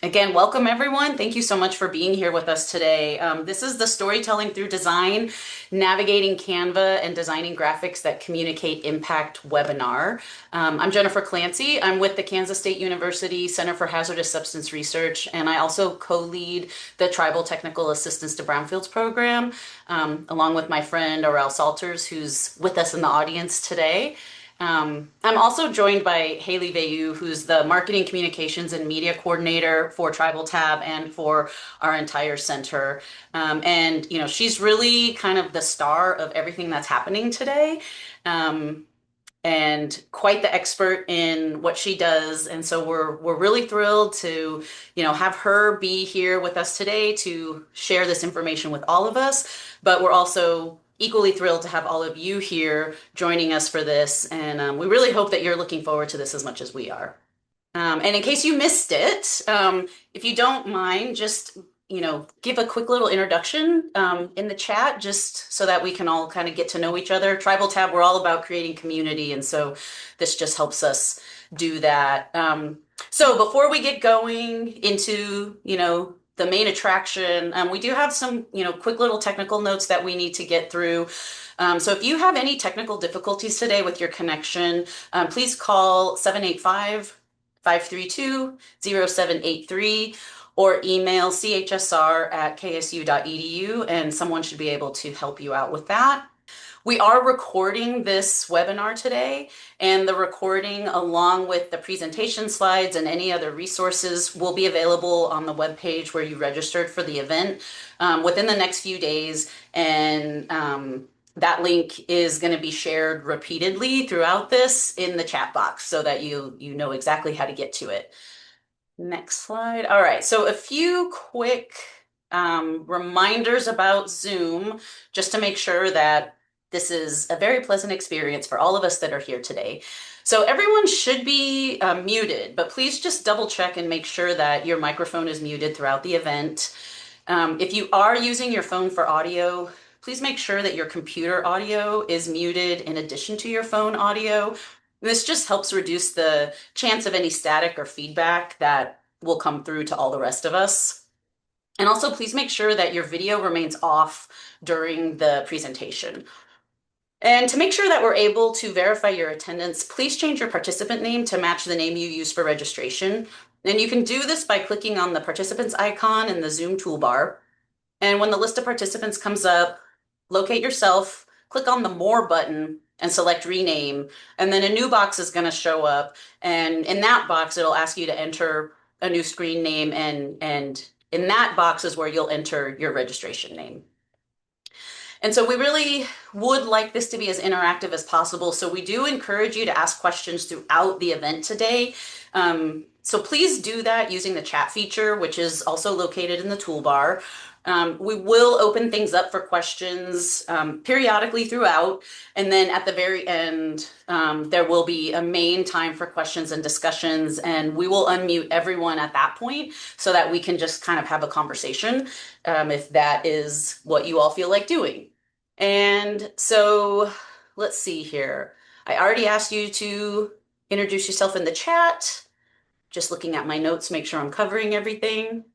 Again, welcome everyone. Thank you so much for being here with us today. This is the Storytelling Through Design, Navigating Canva and Designing Graphics That Communicate Impact webinar. I'm Jennifer Clancy. I'm with the Kansas State University Center for Hazardous Substance Research, and I also co-lead the Tribal Technical Assistance to Brownfields program, along with my friend Aurel Salters, who's with us in the audience today. I'm also joined by Haley Vayu, who's the Marketing, Communications, and Media Coordinator for Tribal Tab and for our entire center. She's really kind of the star of everything that's happening today. Um, and quite the expert in what she does. And so we're really thrilled to, have her be here with us today to share this information with all of us. But we're also equally thrilled to have all of you here joining us for this. And we really hope that you're looking forward to this as much as we are. And in case you missed it, if you don't mind, just give a quick little introduction in the chat, just so that we can all kind of get to know each other. Tribal Tab, we're all about creating community, and so this just helps us do that. So before we get going into, the main attraction, we do have some, quick little technical notes that we need to get through. So if you have any technical difficulties today with your connection, please call 785-532-0783 or email chsr@ksu.edu, and someone should be able to help you out with that. We are recording this webinar today, and the recording, along with the presentation slides and any other resources, will be available on the webpage where you registered for the event within the next few days. And that link is going to be shared repeatedly throughout this in the chat box so that you know exactly how to get to it. Next slide. All right, so a few quick reminders about Zoom, just to make sure that this is a very pleasant experience for all of us that are here today. So everyone should be muted, but please just double check and make sure that your microphone is muted throughout the event. If you are using your phone for audio, please make sure that your computer audio is muted in addition to your phone audio. This just helps reduce the chance of any static or feedback that will come through to all the rest of us. And also, please make sure that your video remains off during the presentation. And to make sure that we're able to verify your attendance, please change your participant name to match the name you use for registration. And you can do this by clicking on the participants icon in the Zoom toolbar. And when the list of participants comes up, locate yourself, click on the More button, and select Rename. And then a new box is going to show up. And in that box, it'll ask you to enter a new screen name. And in that box is where you'll enter your registration name. And so we really would like this to be as interactive as possible. So we do encourage you to ask questions throughout the event today. So please do that using the chat feature, which is also located in the toolbar. We will open things up for questions periodically throughout. And then at the very end, there will be a main time for questions and discussions. And we will unmute everyone at that point so that we can just kind of have a conversation if that is what you all feel like doing. And so let's see here. I already asked you to introduce yourself in the chat. Just looking at my notes, make sure I'm covering everything.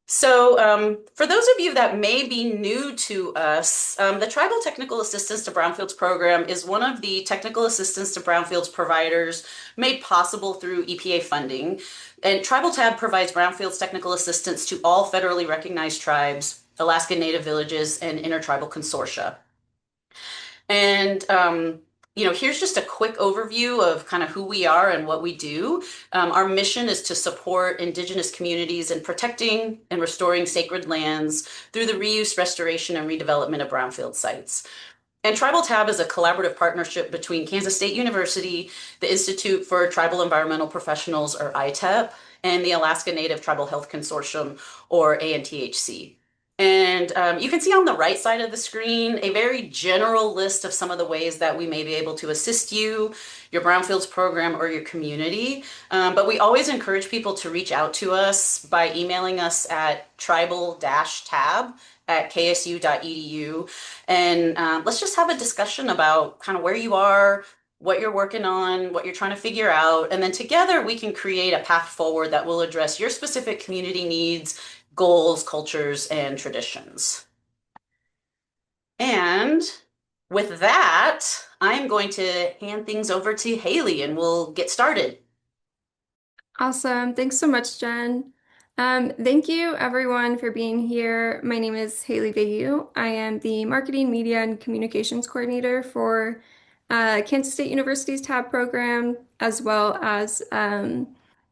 So for those of you that may be new to us, the Tribal Technical Assistance to Brownfields program is one of the technical assistance to brownfields providers made possible through EPA funding. And Tribal Tab provides brownfields technical assistance to all federally recognized tribes, Alaska Native villages, and intertribal consortia. And here's just a quick overview of kind of who we are and what we do. Our mission is to support Indigenous communities in protecting and restoring sacred lands through the reuse, restoration, and redevelopment of brownfield sites. And Tribal Tab is a collaborative partnership between Kansas State University, the Institute for Tribal Environmental Professionals, or ITEP, and the Alaska Native Tribal Health Consortium, or ANTHC. And you can see on the right side of the screen a very general list of some of the ways that we may be able to assist you, your Brownfields program, or your community. But we always encourage people to reach out to us by emailing us at tribal-tab@ksu.edu. And let's just have a discussion about kind of where you are, what you're working on, what you're trying to figure out, and then together we can create a path forward that will address your specific community needs, goals, cultures, and traditions. And with that, I'm going to hand things over to Haley and we'll get started. Awesome. Thanks so much, Jen. Thank you everyone for being here. My name is Haley Vayu. I am the Marketing, Media, and Communications Coordinator for Kansas State University's TAB program, as well as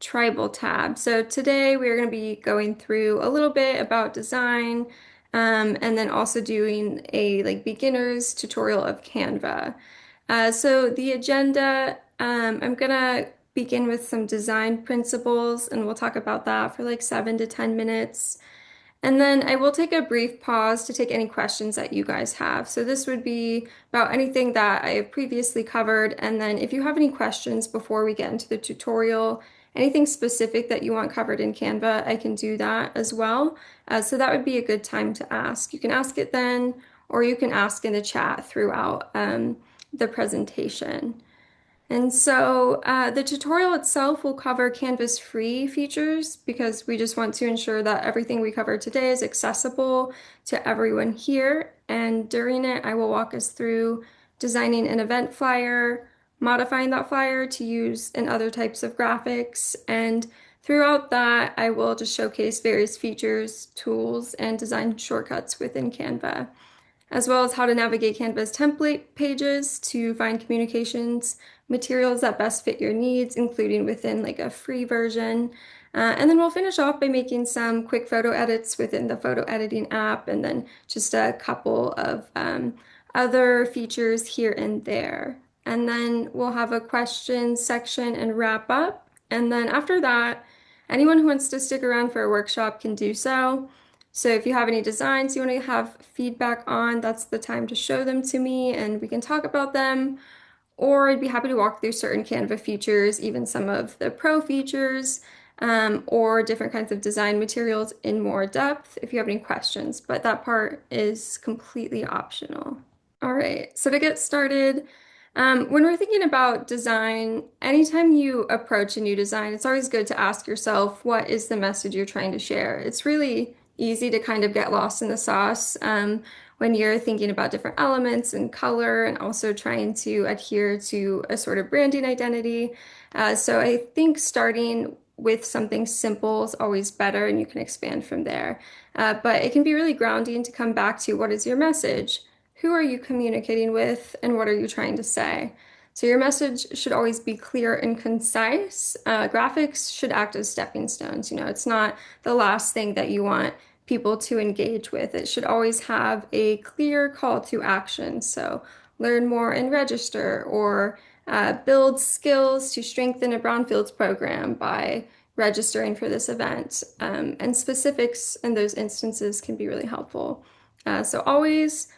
Tribal TAB. So today we are going to be going through a little bit about design, and then also doing a beginner's tutorial of Canva. So the agenda, I'm gonna begin with some design principles, and we'll talk about that for like 7 to 10 minutes. And then I will take a brief pause to take any questions that you guys have. So this would be about anything that I have previously covered. And then if you have any questions before we get into the tutorial, anything specific that you want covered in Canva, I can do that as well. So that would be a good time to ask. You can ask it then, or you can ask in the chat throughout the presentation. And so the tutorial itself will cover Canvas free features because we just want to ensure that everything we cover today is accessible to everyone here. And during it, I will walk us through designing an event flyer, modifying that flyer to use in other types of graphics. And throughout that, I will just showcase various features, tools, and design shortcuts within Canva, as well as how to navigate Canva's template pages to find communications materials that best fit your needs, including within like a free version. And then we'll finish off by making some quick photo edits within the photo editing app, and then just a couple of other features here and there. And then we'll have a questions section and wrap up. And then after that, anyone who wants to stick around for a workshop can do so. So if you have any designs you want to have feedback on, that's the time to show them to me and we can talk about them. Or I'd be happy to walk through certain Canva features, even some of the pro features, or different kinds of design materials in more depth if you have any questions. But that part is completely optional. All right, so to get started, when we're thinking about design, anytime you approach a new design, it's always good to ask yourself, what is the message you're trying to share? It's really easy to kind of get lost in the sauce when you're thinking about different elements and color and also trying to adhere to a sort of branding identity. So I think starting with something simple is always better and you can expand from there. But it can be really grounding to come back to what is your message? Who are you communicating with, and what are you trying to say? So your message should always be clear and concise. Graphics should act as stepping stones. It's not the last thing that you want people to engage with. It should always have a clear call to action. So learn more and register, or build skills to strengthen a Brownfields program by registering for this event. And specifics in those instances can be really helpful. So always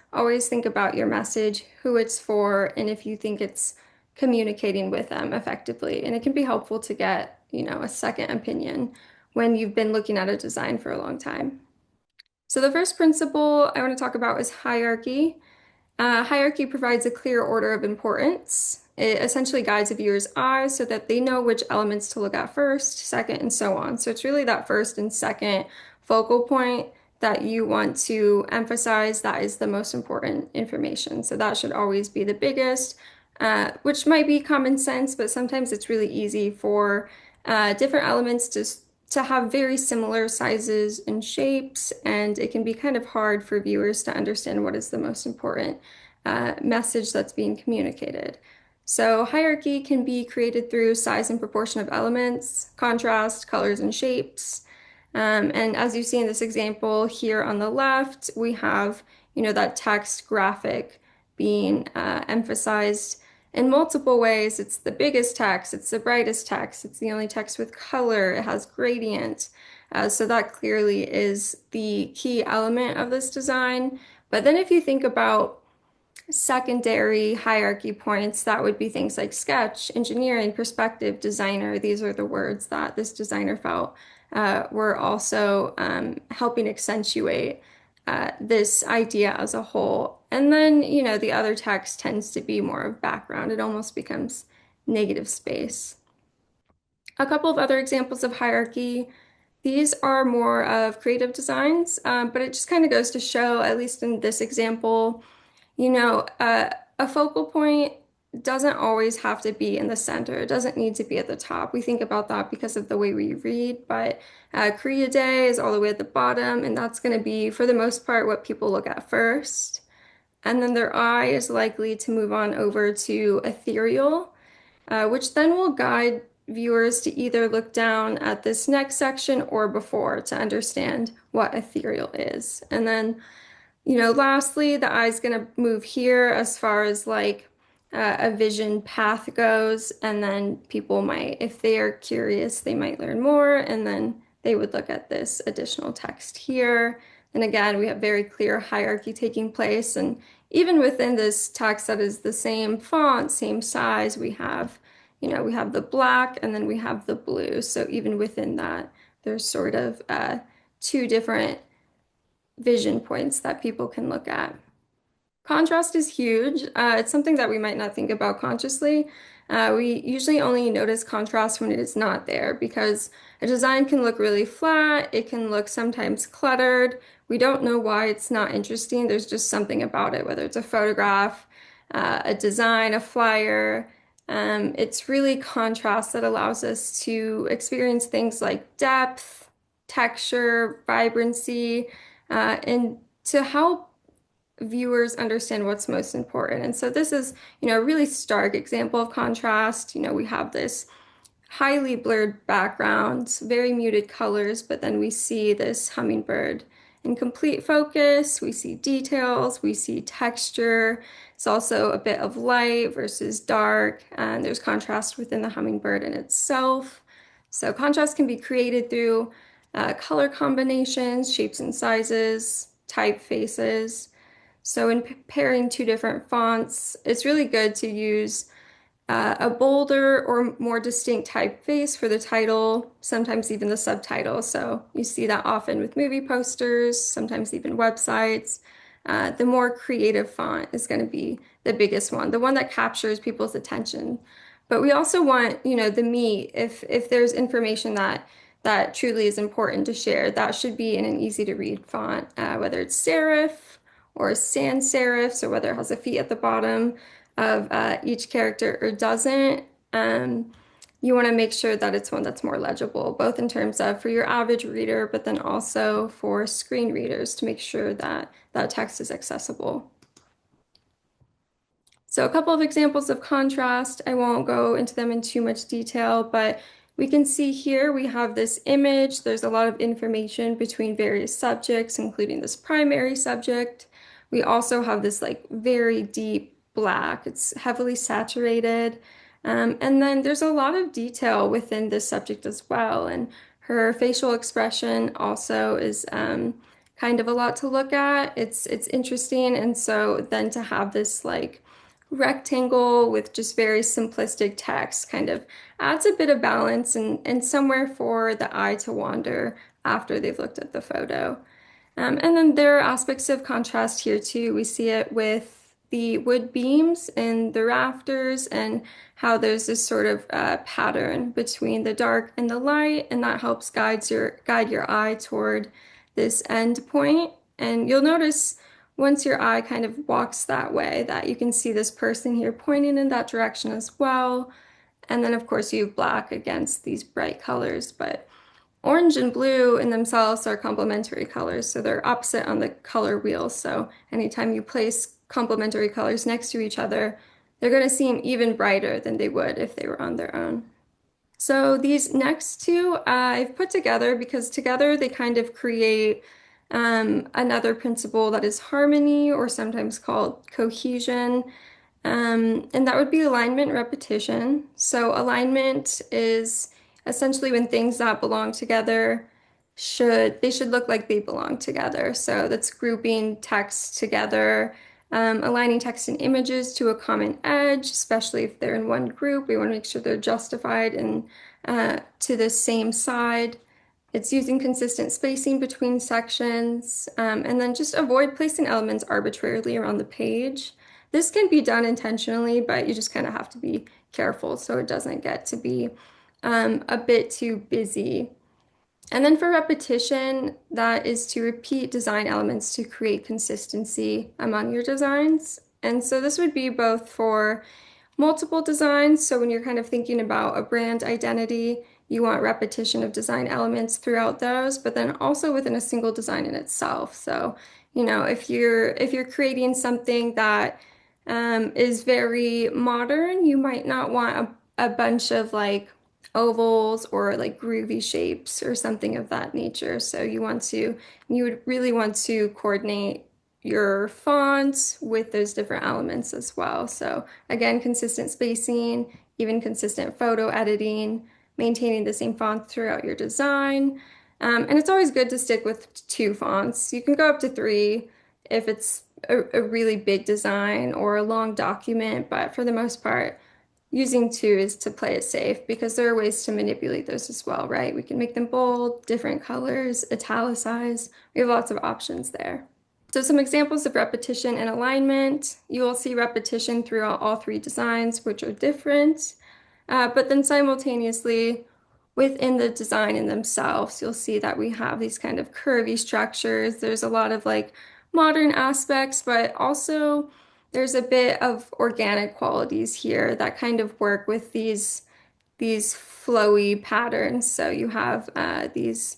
think about your message, who it's for, and if you think it's communicating with them effectively. And it can be helpful to get, a second opinion when you've been looking at a design for a long time. So the first principle I want to talk about is hierarchy. Hierarchy provides a clear order of importance. It essentially guides a viewer's eyes so that they know which elements to look at first, second, and so on. So it's really that first and second focal point that you want to emphasize. That is the most important information. So that should always be the biggest, which might be common sense, but sometimes it's really easy for different elements to have very similar sizes and shapes, and it can be kind of hard for viewers to understand what is the most important message that's being communicated. So hierarchy can be created through size and proportion of elements, contrast, colors, and shapes. And as you see in this example here on the left, we have, that text graphic being emphasized in multiple ways. It's the biggest text, it's the brightest text, it's the only text with color, it has gradient. So that clearly is the key element of this design. But then if you think about secondary hierarchy points, that would be things like sketch, engineering, perspective, designer. These are the words that this designer felt were also helping accentuate this idea as a whole. And then, the other text tends to be more of background. It almost becomes negative space. A couple of other examples of hierarchy. These are more of creative designs, but it just kind of goes to show, at least in this example, a focal point doesn't always have to be in the center. It doesn't need to be at the top. We think about that because of the way we read, but Korea Day is all the way at the bottom, and that's going to be, for the most part, what people look at first. And then their eye is likely to move on over to ethereal, which then will guide viewers to either look down at this next section or before to understand what ethereal is. And then lastly, the eye's going to move here as far as like a vision path goes. And then people might, if they are curious, they might learn more. And then they would look at this additional text here. And again, we have very clear hierarchy taking place. And even within this text that is the same font, same size, we have the black and then we have the blue. So even within that, there's sort of two different vision points that people can look at. Contrast is huge. It's something that we might not think about consciously. We usually only notice contrast when it is not there because a design can look really flat. It can look sometimes cluttered. We don't know why it's not interesting. There's just something about it, whether it's a photograph, a design, a flyer. It's really contrast that allows us to experience things like depth, texture, vibrancy, and to help viewers understand what's most important. And so this is, a really stark example of contrast. We have this highly blurred background, very muted colors, but then we see this hummingbird in complete focus. We see details, we see texture. It's also a bit of light versus dark, and there's contrast within the hummingbird in itself. So contrast can be created through color combinations, shapes and sizes, typefaces. So in pairing two different fonts, it's really good to use a bolder or more distinct typeface for the title, sometimes even the subtitle. So you see that often with movie posters, sometimes even websites. The more creative font is going to be the biggest one, the one that captures people's attention. But we also want, the meat. If there's information that truly is important to share, that should be in an easy to read font, whether it's serif or sans serif, so whether it has a feet at the bottom of each character or doesn't. You want to make sure that it's one that's more legible, both in terms of for your average reader, but then also for screen readers to make sure that that text is accessible. So a couple of examples of contrast. I won't go into them in too much detail, but we can see here we have this image. There's a lot of information between various subjects, including this primary subject. We also have this like very deep black. It's heavily saturated. And then there's a lot of detail within this subject as well. And her facial expression also is kind of a lot to look at. It's interesting. And so then to have this like rectangle with just very simplistic text kind of adds a bit of balance and somewhere for the eye to wander after they've looked at the photo. And then there are aspects of contrast here too. We see it with the wood beams and the rafters and how there's this sort of pattern between the dark and the light, and that helps guide your eye toward this end point. And you'll notice once your eye kind of walks that way, that you can see this person here pointing in that direction as well. And then of course you have black against these bright colors, but orange and blue in themselves are complementary colors, so they're opposite on the color wheel. So anytime you place complementary colors next to each other, they're going to seem even brighter than they would if they were on their own. So these next two I've put together because together they kind of create another principle that is harmony, or sometimes called cohesion. And that would be alignment repetition. So alignment is essentially when things that belong together should look like they belong together. So that's grouping text together, aligning text and images to a common edge, especially if they're in one group. We want to make sure they're justified and to the same side. It's using consistent spacing between sections, and then just avoid placing elements arbitrarily around the page. This can be done intentionally, but you just kind of have to be careful so it doesn't get to be a bit too busy. And then for repetition, that is to repeat design elements to create consistency among your designs. And so this would be both for multiple designs. So when you're kind of thinking about a brand identity, you want repetition of design elements throughout those, but then also within a single design in itself. So, if you're creating something that is very modern, you might not want a bunch of like ovals or like groovy shapes or something of that nature. So you would really want to coordinate your fonts with those different elements as well. So again, consistent spacing, even consistent photo editing, maintaining the same font throughout your design. And it's always good to stick with two fonts. You can go up to three if it's a really big design or a long document, but for the most part, using two is to play it safe because there are ways to manipulate those as well, right? We can make them bold, different colors, italicize. We have lots of options there. So some examples of repetition and alignment. You will see repetition throughout all three designs, which are different. But then simultaneously, within the design in themselves, you'll see that we have these kind of curvy structures. There's a lot of like modern aspects, but also there's a bit of organic qualities here that kind of work with these flowy patterns. So you have these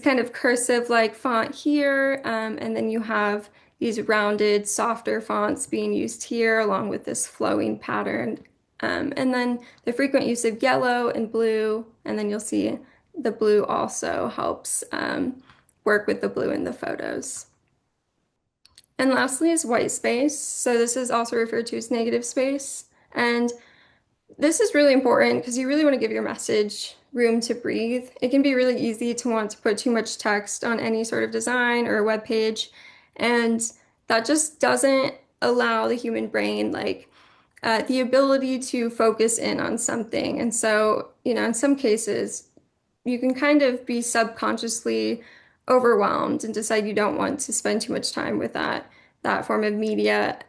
kind of cursive like font here, and then you have these rounded, softer fonts being used here along with this flowing pattern. And then the frequent use of yellow and blue, and then you'll see the blue also helps work with the blue in the photos. And lastly is white space. So this is also referred to as negative space. And this is really important because you really want to give your message room to breathe. It can be really easy to want to put too much text on any sort of design or a web page, and that just doesn't allow the human brain the ability to focus in on something. And so, in some cases, you can kind of be subconsciously overwhelmed and decide you don't want to spend too much time with that form of media,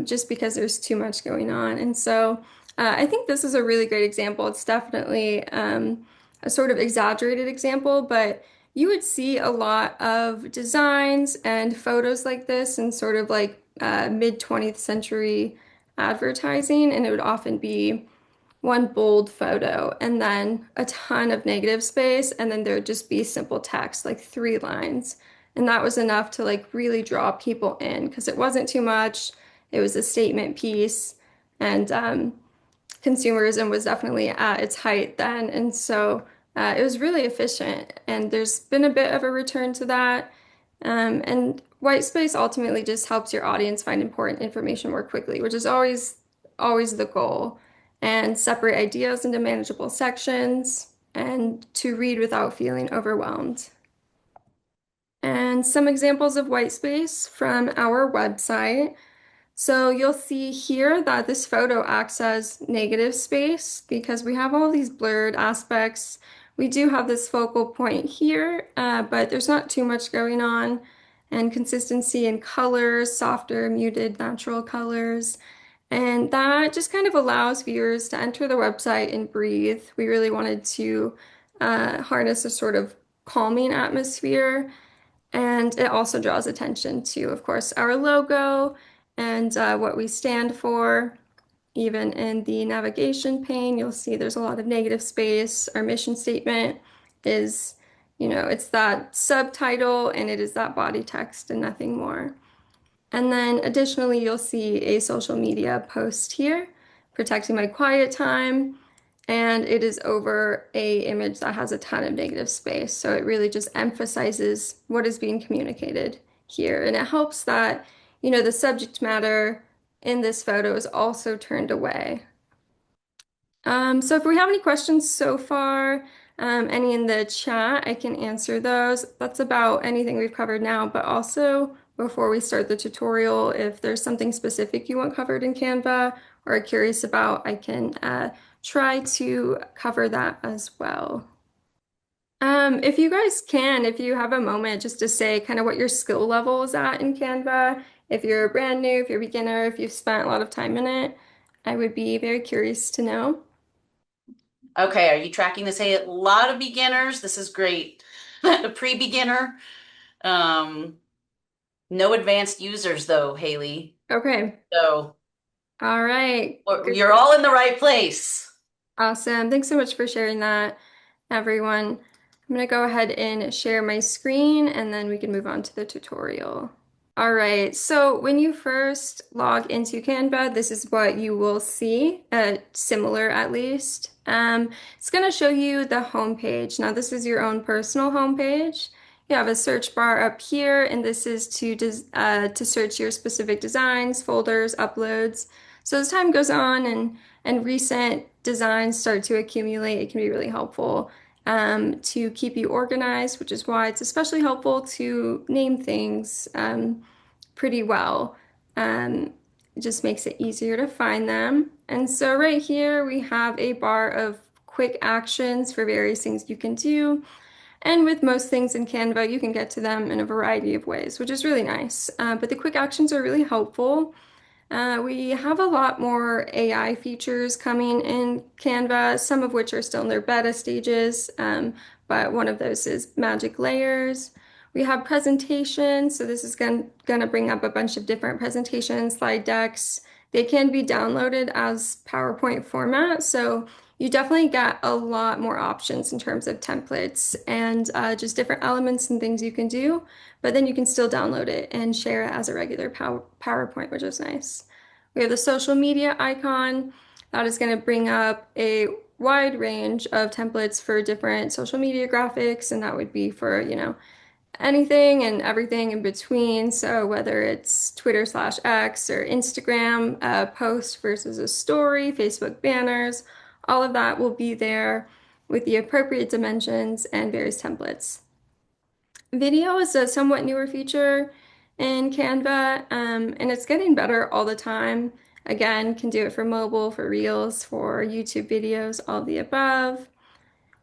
just because there's too much going on. And so I think this is a really great example. It's definitely a sort of exaggerated example, but you would see a lot of designs and photos like this in sort of like mid 20th century advertising, and it would often be one bold photo and then a ton of negative space, and then there would just be simple text, like three lines. And that was enough to like really draw people in because it wasn't too much. It was a statement piece, and consumerism was definitely at its height then. And so it was really efficient. And there's been a bit of a return to that. And white space ultimately just helps your audience find important information more quickly, which is always the goal. And separate ideas into manageable sections and to read without feeling overwhelmed. And some examples of white space from our website. So you'll see here that this photo acts as negative space because we have all these blurred aspects. We do have this focal point here, but there's not too much going on. And consistency in colors, softer, muted, natural colors. And that just kind of allows viewers to enter the website and breathe. We really wanted to harness a sort of calming atmosphere. And it also draws attention to, of course, our logo and what we stand for. Even in the navigation pane, you'll see there's a lot of negative space. Our mission statement is, it's that subtitle and it is that body text and nothing more. And then additionally, you'll see a social media post here, protecting my quiet time. And it is over a image that has a ton of negative space. So it really just emphasizes what is being communicated here. And it helps that, the subject matter in this photo is also turned away. So if we have any questions so far, any in the chat, I can answer those. That's about anything we've covered now, but also before we start the tutorial, if there's something specific you want covered in Canva or are curious about, I can try to cover that as well. If you guys can, if you have a moment just to say kind of what your skill level is at in Canva, if you're brand new, if you're a beginner, if you've spent a lot of time in it, I would be very curious to know. Okay, are you tracking this? Hey, a lot of beginners. This is great. A pre-beginner. Um, no advanced users though, Haley. Okay. So All right. Good. you're all in the right place. Awesome. Thanks so much for sharing that, everyone. I'm going to go ahead and share my screen and then we can move on to the tutorial. All right, so when you first log into Canva, this is what you will see, similar at least. It's going to show you the home page. Now, this is your own personal home page. You have a search bar up here, and this is to search your specific designs, folders, uploads. So as time goes on and recent designs start to accumulate, it can be really helpful to keep you organized, which is why it's especially helpful to name things pretty well. It just makes it easier to find them. And so right here we have a bar of quick actions for various things you can do. And with most things in Canva, you can get to them in a variety of ways, which is really nice. But the quick actions are really helpful. We have a lot more AI features coming in Canva, some of which are still in their beta stages, but one of those is magic layers. We have presentations, so this is going to bring up a bunch of different presentations, slide decks. They can be downloaded as PowerPoint format, so you definitely get a lot more options in terms of templates and just different elements and things you can do, but then you can still download it and share it as a regular PowerPoint, which is nice. We have the social media icon. That is going to bring up a wide range of templates for different social media graphics, and that would be for, anything and everything in between. So whether it's Twitter/X or Instagram post versus a story, Facebook banners, all of that will be there with the appropriate dimensions and various templates. Video is a somewhat newer feature in Canva, and it's getting better all the time. Again, can do it for mobile, for Reels, for YouTube videos, all of the above.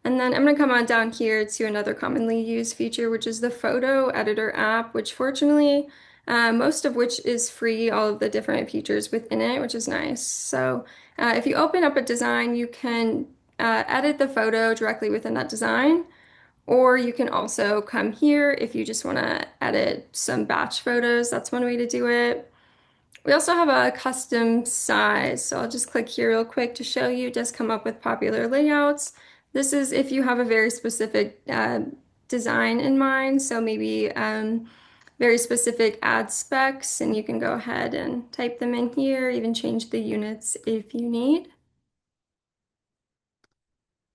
And then I'm going to come on down here to another commonly used feature, which is the photo editor app, which fortunately, most of which is free, all of the different features within it, which is nice. So if you open up a design, you can edit the photo directly within that design. Or you can also come here if you just want to edit some batch photos. That's one way to do it. We also have a custom size. So I'll just click here real quick to show you. It does come up with popular layouts. This is if you have a very specific design in mind. So maybe very specific ad specs, and you can go ahead and type them in here, even change the units if you need.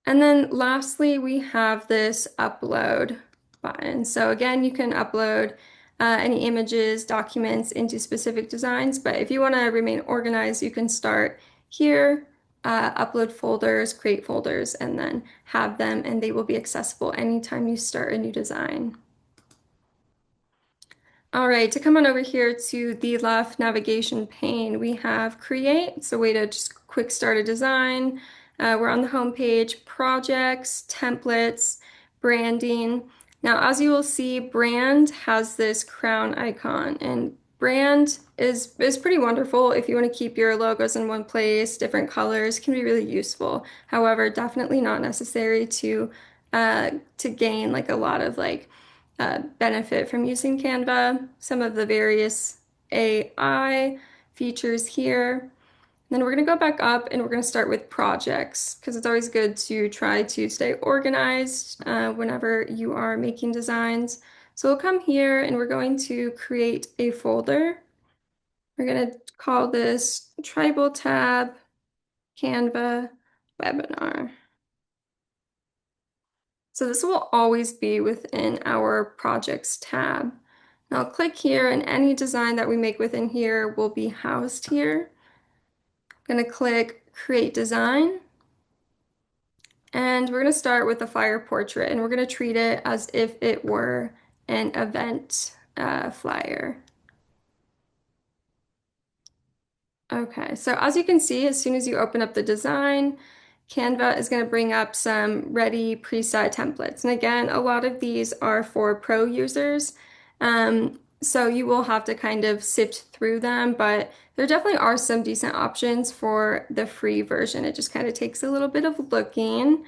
And then lastly, we have this upload button. So again, you can upload any images, documents into specific designs, but if you want to remain organized, you can start here, upload folders, create folders, and then have them, and they will be accessible anytime you start a new design. All right, to come on over here to the left navigation pane, we have Create. It's a way to just quick start a design. We're on the home page, Projects, Templates, Branding. Now, as you will see, Brand has this crown icon, and Brand is pretty wonderful if you want to keep your logos in one place, different colors, can be really useful. However, definitely not necessary to gain like a lot of like benefit from using Canva, some of the various AI features here. Then we're going to go back up and we're going to start with projects because it's always good to try to stay organized whenever you are making designs. So we'll come here and we're going to create a folder. We're going to call this Tribal Tab Canva Webinar. So this will always be within our projects tab. Now I'll click here and any design that we make within here will be housed here. I'm going to click create design and we're going to start with the flyer portrait and we're going to treat it as if it were an event flyer. Okay, so as you can see, as soon as you open up the design, Canva is going to bring up some ready preset templates. And again, a lot of these are for pro users. So you will have to kind of sift through them, but there definitely are some decent options for the free version. It just kind of takes a little bit of looking.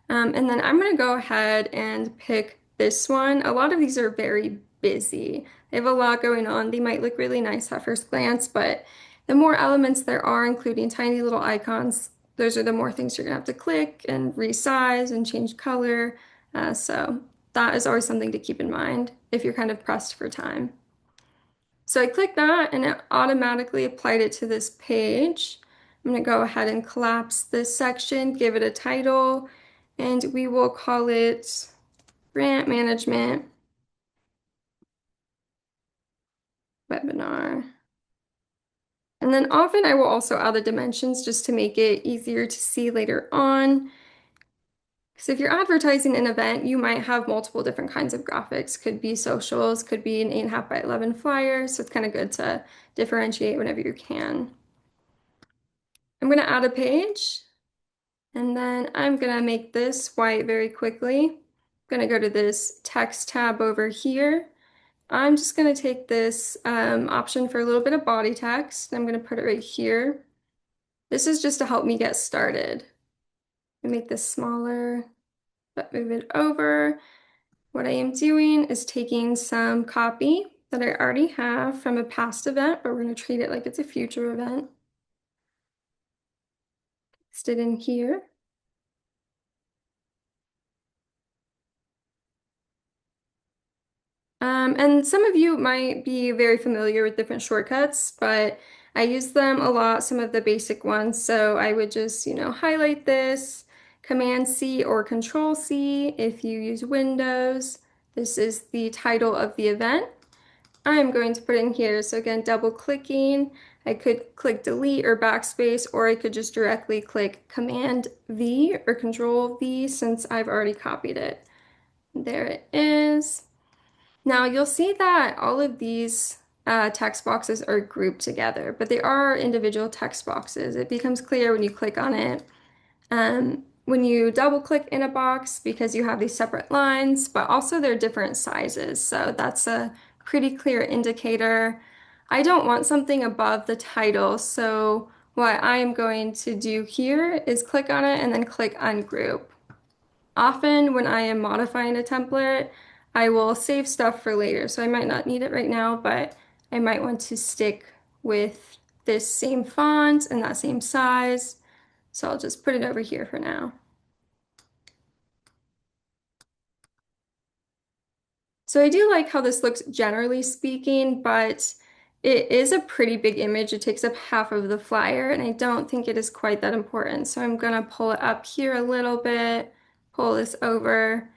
And then I'm going to go ahead and pick this one. A lot of these are very busy. They have a lot going on. They might look really nice at first glance, but the more elements there are, including tiny little icons, those are the more things you're gonna have to click and resize and change color. So that is always something to keep in mind if you're kind of pressed for time. So I clicked that and it automatically applied it to this page. I'm gonna go ahead and collapse this section, give it a title, and we will call it Grant Management Webinar. And then often I will also add the dimensions just to make it easier to see later on. Because if you're advertising an event, you might have multiple different kinds of graphics. Could be socials, could be an 8.5 by 11 flyer. So it's kind of good to differentiate whenever you can. I'm going to add a page and then I'm going to make this white very quickly. I'm going to go to this text tab over here. I'm just going to take this option for a little bit of body text. I'm going to put it right here. This is just to help me get started. Make this smaller, but move it over. What I am doing is taking some copy that I already have from a past event, but we're going to treat it like it's a future event. Paste it in here. And some of you might be very familiar with different shortcuts, but I use them a lot, some of the basic ones. So I would just, highlight this, Command C or Control C if you use Windows. This is the title of the event. I'm going to put in here. So again, double clicking, I could click delete or backspace, or I could just directly click Command V or Control V since I've already copied it. There it is. Now you'll see that all of these text boxes are grouped together, but they are individual text boxes. It becomes clear when you click on it. When you double click in a box because you have these separate lines, but also they're different sizes. So that's a pretty clear indicator. I don't want something above the title. So what I am going to do here is click on it and then click ungroup. Often when I am modifying a template, I will save stuff for later. So I might not need it right now, but I might want to stick with this same font and that same size. So I'll just put it over here for now. So I do like how this looks generally speaking, but it is a pretty big image. It takes up half of the flyer, and I don't think it is quite that important. So I'm gonna pull it up here a little bit, pull this over.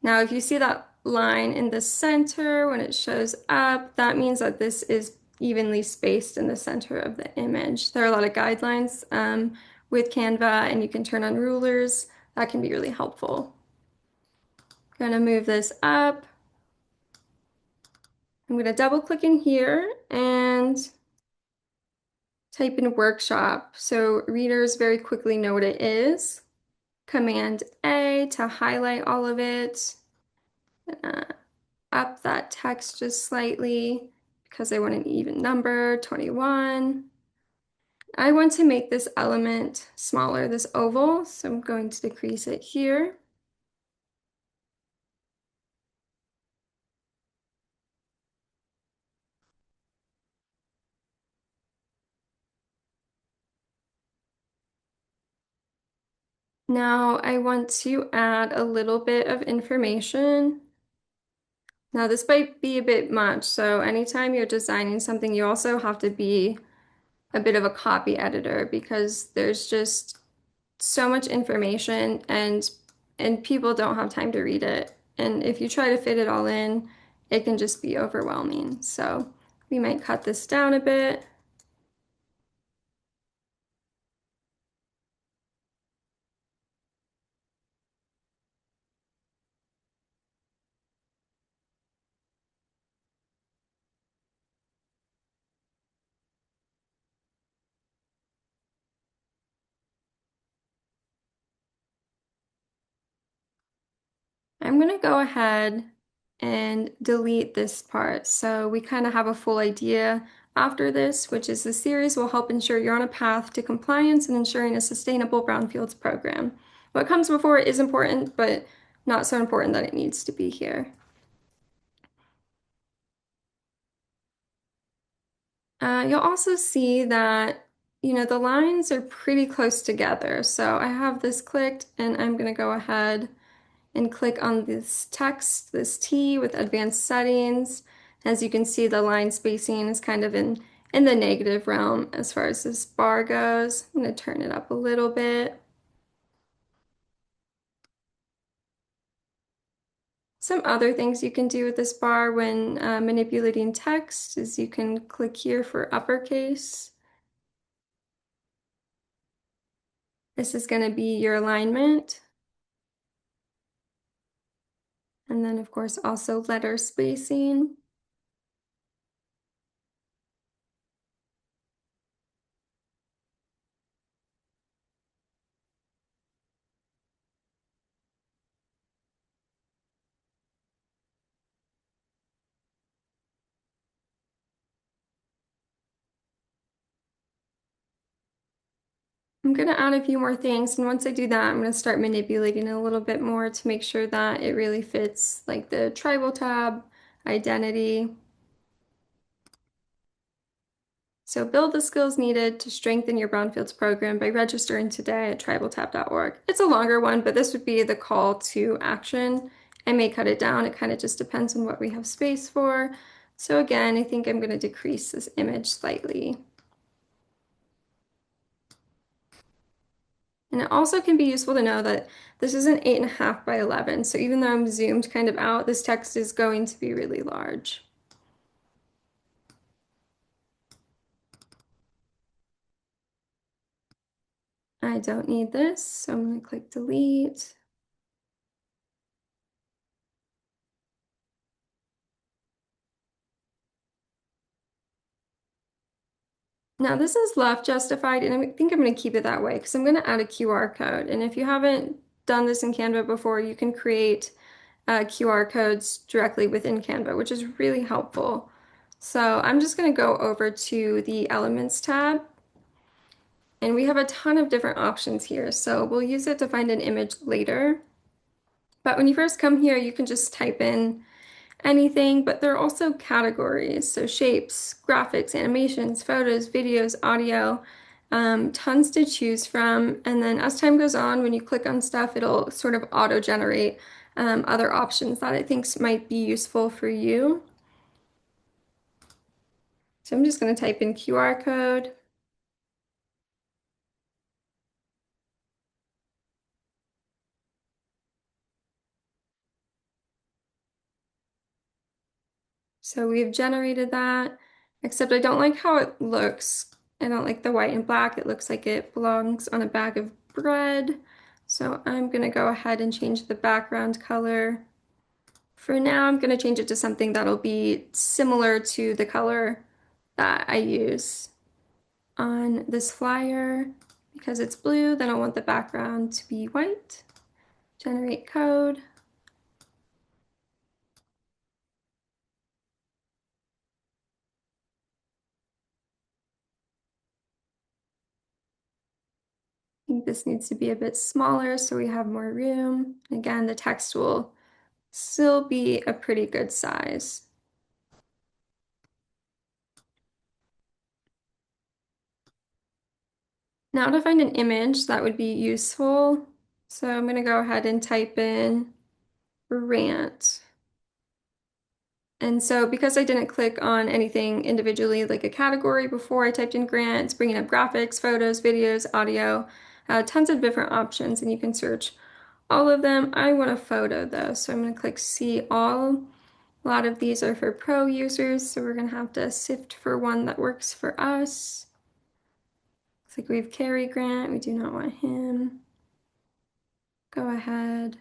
Now, if you see that line in the center when it shows up, that means that this is evenly spaced in the center of the image. There are a lot of guidelines with Canva, and you can turn on rulers. That can be really helpful. Gonna move this up. I'm going to double click in here and type in workshop so readers very quickly know what it is. Command A to highlight all of it. Uh, Up that text just slightly because I want an even number, 21. I want to make this element smaller, this oval, so I'm going to decrease it here. Now I want to add a little bit of information. Now, this might be a bit much, so anytime you're designing something, you also have to be a bit of a copy editor because there's just so much information and people don't have time to read it. And if you try to fit it all in, it can just be overwhelming. So we might cut this down a bit. I'm going to go ahead and delete this part. So we kind of have a full idea after this, which is the series will help ensure you're on a path to compliance and ensuring a sustainable brownfields program. What comes before it is important, but not so important that it needs to be here. You'll also see that, the lines are pretty close together. So I have this clicked and I'm going to go ahead and click on this text, this T with advanced settings. As you can see, the line spacing is kind of in the negative realm as far as this bar goes. I'm going to turn it up a little bit. Some other things you can do with this bar when manipulating text is you can click here for uppercase. This is going to be your alignment. And then, of course, also letter spacing. I'm going to add a few more things, and once I do that, I'm going to start manipulating a little bit more to make sure that it really fits like the tribal tab, identity. So build the skills needed to strengthen your Brownfields program by registering today at tribaltab.org. It's a longer one, but this would be the call to action. I may cut it down. It kind of just depends on what we have space for. So again, I think I'm going to decrease this image slightly. And it also can be useful to know that this is an 8.5 by 11. So even though I'm zoomed kind of out, this text is going to be really large. I don't need this, so I'm going to click delete. Now this is left justified, and I think I'm going to keep it that way because I'm going to add a QR code. And if you haven't done this in Canva before, you can create QR codes directly within Canva, which is really helpful. So I'm just going to go over to the Elements tab, and we have a ton of different options here. So we'll use it to find an image later. But when you first come here, you can just type in anything, but there are also categories. So shapes, graphics, animations, photos, videos, audio, tons to choose from. And then as time goes on, when you click on stuff, it'll sort of auto-generate other options that I think might be useful for you. So I'm just going to type in QR code. So we've generated that, except I don't like how it looks. I don't like the white and black. It looks like it belongs on a bag of bread. So I'm going to go ahead and change the background color. For now, I'm going to change it to something that'll be similar to the color that I use on this flyer. Because it's blue, then I want the background to be white. Generate code. I think this needs to be a bit smaller so we have more room. Again, the text will still be a pretty good size. Now to find an image that would be useful, so I'm going to go ahead and type in rant. And so because I didn't click on anything individually like a category before I typed in grant, it's bringing up graphics, photos, videos, audio, tons of different options, and you can search all of them. I want a photo though, so I'm going to click see all. A lot of these are for pro users, so we're going to have to sift for one that works for us. Looks like we have Cary Grant. We do not want him. Go ahead.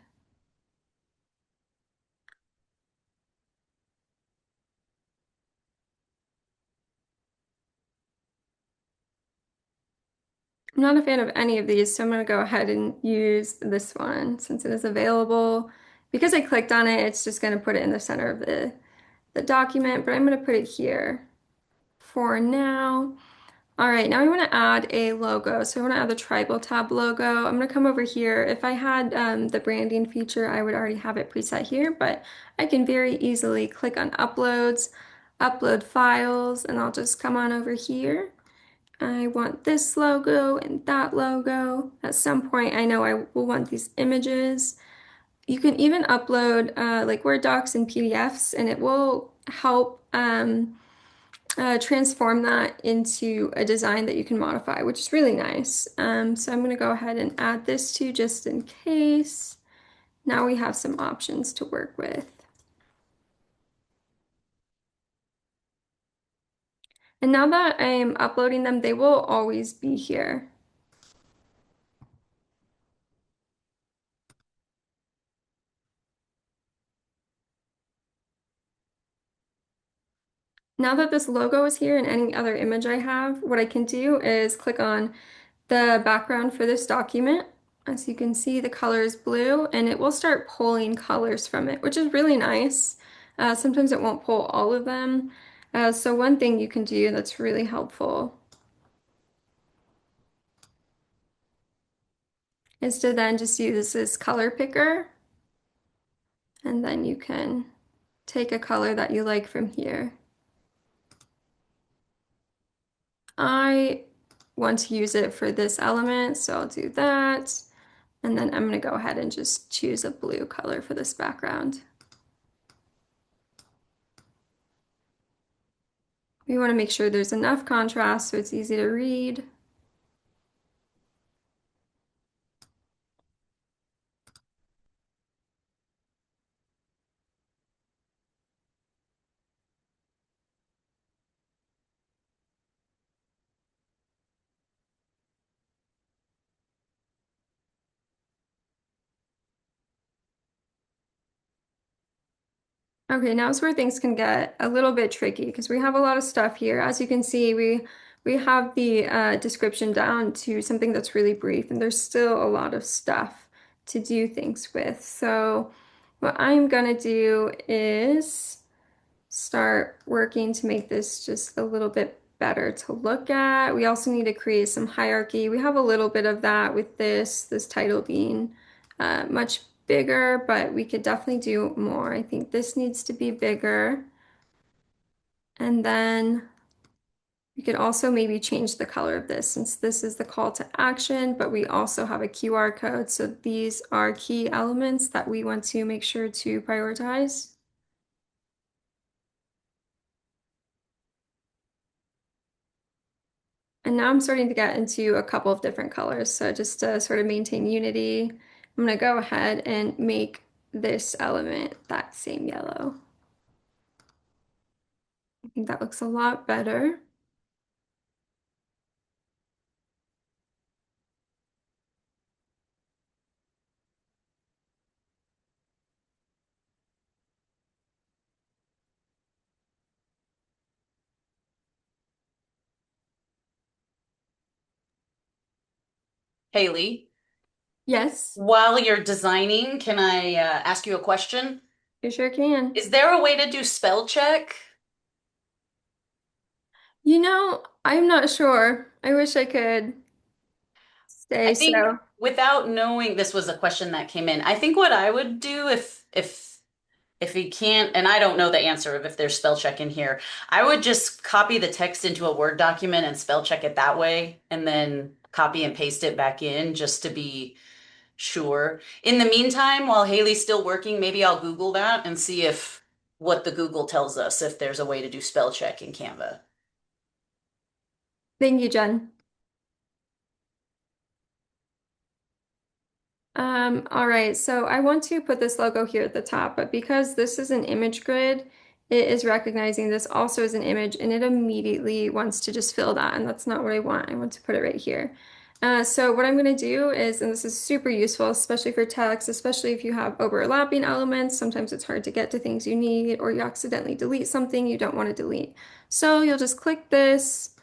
I'm not a fan of any of these, so I'm going to go ahead and use this one since it is available. Because I clicked on it, it's just going to put it in the center of the document, but I'm going to put it here for now. All right, now I want to add a logo. So I want to add the tribal tab logo. I'm going to come over here. If I had the branding feature, I would already have it preset here, but I can very easily click on uploads, upload files, and I'll just come on over here. I want this logo and that logo. At some point, I know I will want these images. You can even upload like Word docs and PDFs, and it will help transform that into a design that you can modify, which is really nice. So I'm going to go ahead and add this to just in case. Now we have some options to work with. And now that I'm uploading them, they will always be here. Now that this logo is here and any other image I have, what I can do is click on the background for this document. As you can see, the color is blue and it will start pulling colors from it, which is really nice. Sometimes it won't pull all of them. So one thing you can do that's really helpful is to then just use this color picker, and then you can take a color that you like from here. I want to use it for this element, so I'll do that. And then I'm going to go ahead and just choose a blue color for this background. We want to make sure there's enough contrast so it's easy to read. Okay, now is where things can get a little bit tricky because we have a lot of stuff here. As you can see, we have the description down to something that's really brief, and there's still a lot of stuff to do things with. So what I'm gonna do is start working to make this just a little bit better to look at. We also need to create some hierarchy. We have a little bit of that with this title being much bigger, but we could definitely do more. I think this needs to be bigger. And then we could also maybe change the color of this since this is the call to action, but we also have a QR code. So these are key elements that we want to make sure to prioritize. And now I'm starting to get into a couple of different colors. So just to sort of maintain unity, I'm going to go ahead and make this element that same yellow. I think that looks a lot better. Haley, Yes, while you're designing, can I ask you a question? you sure can. Is there a way to do spell check? I'm not sure. I wish I could I say think so. without knowing, this was a question that came in. I think what I would do if he can't, and I don't know the answer of if there's spell check in here, I would just copy the text into a Word document and spell check it that way, and then copy and paste it back in just to be sure. In the meantime, while Haley's still working, maybe I'll Google that and see if what the Google tells us, if there's a way to do spell check in Canva. Thank you, Jen. All right, so I want to put this logo here at the top, but because this is an image grid, it is recognizing this also as an image and it immediately wants to just fill that, and that's not what I want. I want to put it right here. So what I'm going to do is, and this is super useful, especially for text, especially if you have overlapping elements, sometimes it's hard to get to things you need, or you accidentally delete something you don't want to delete. So you'll just click this,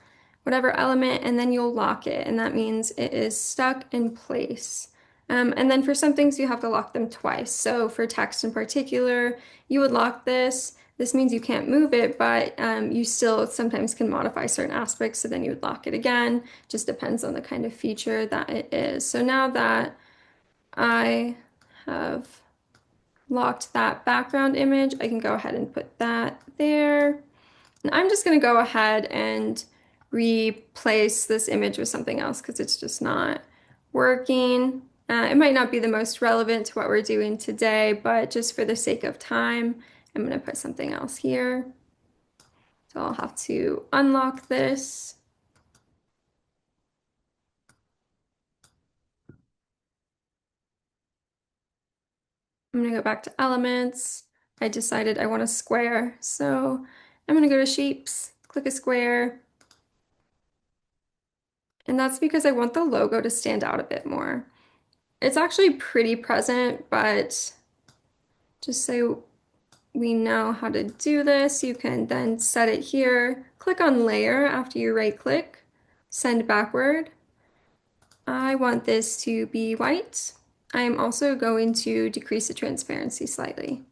whatever element, and then you'll lock it, and that means it is stuck in place. And then for some things, you have to lock them twice. So for text in particular, you would lock this. This means you can't move it, but you still sometimes can modify certain aspects. So then you would lock it again. Just depends on the kind of feature that it is. So now that I have locked that background image, I can go ahead and put that there. And I'm just going to go ahead and replace this image with something else because it's just not working. It might not be the most relevant to what we're doing today, but just for the sake of time, I'm going to put something else here. So I'll have to unlock this. I'm going to go back to elements. I decided I want a square, so I'm going to go to shapes, click a square, and that's because I want the logo to stand out a bit more. It's actually pretty present, but just so we know how to do this, you can then set it here. Click on layer after you right click, send backward. I want this to be white. I am also going to decrease the transparency slightly.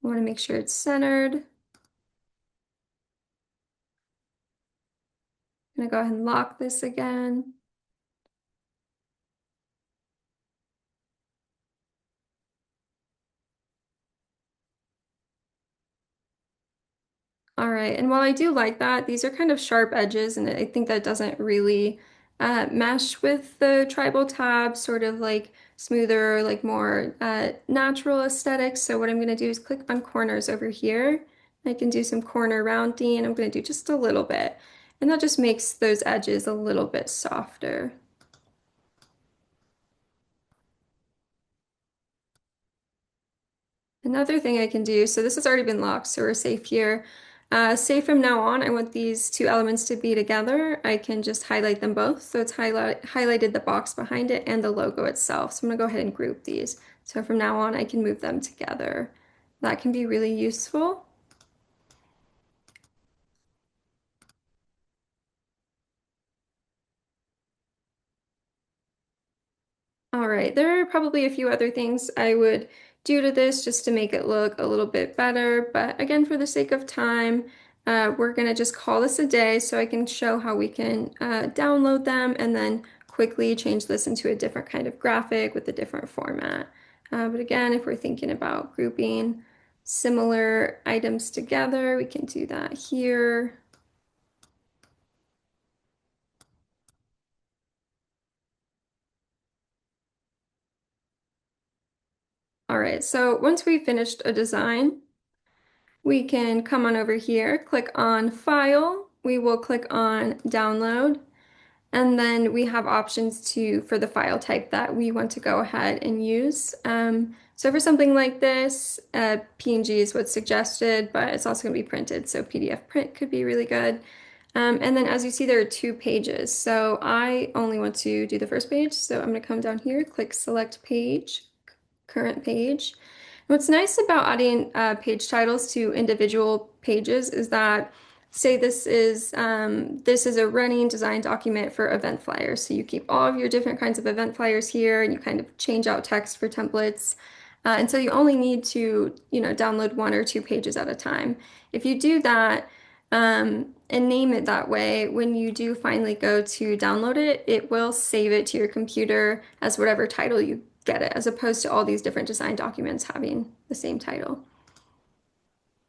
I want to make sure it's centered. I'm going to go ahead and lock this again. All right, and while I do like that, these are kind of sharp edges, and I think that doesn't really mesh with the tribal tab, sort of like smoother, like more natural aesthetics. So what I'm going to do is click on corners over here. I can do some corner rounding. I'm going to do just a little bit, and that just makes those edges a little bit softer. Another thing I can do, so this has already been locked, so we're safe here. Say from now on, I want these two elements to be together. I can just highlight them both. So it's highlighted the box behind it and the logo itself. So I'm gonna go ahead and group these. So from now on, I can move them together. That can be really useful. All right, there are probably a few other things I would do to this just to make it look a little bit better. But again, for the sake of time, we're gonna just call this a day so I can show how we can download them and then quickly change this into a different kind of graphic with a different format. But again, if we're thinking about grouping similar items together, we can do that here. All right, so once we've finished a design, we can come on over here, click on File. We will click on Download, and then we have options for the file type that we want to go ahead and use. So for something like this, PNG is what's suggested, but it's also going to be printed, so PDF print could be really good. And then as you see, there are two pages. So I only want to do the first page, so I'm going to come down here, click Select Page, Current Page. What's nice about adding page titles to individual pages is that, say this is a running design document for event flyers. So you keep all of your different kinds of event flyers here, and you kind of change out text for templates. And so you only need to, download one or two pages at a time. If you do that, and name it that way, when you do finally go to download it, it will save it to your computer as whatever title you get it, as opposed to all these different design documents having the same title.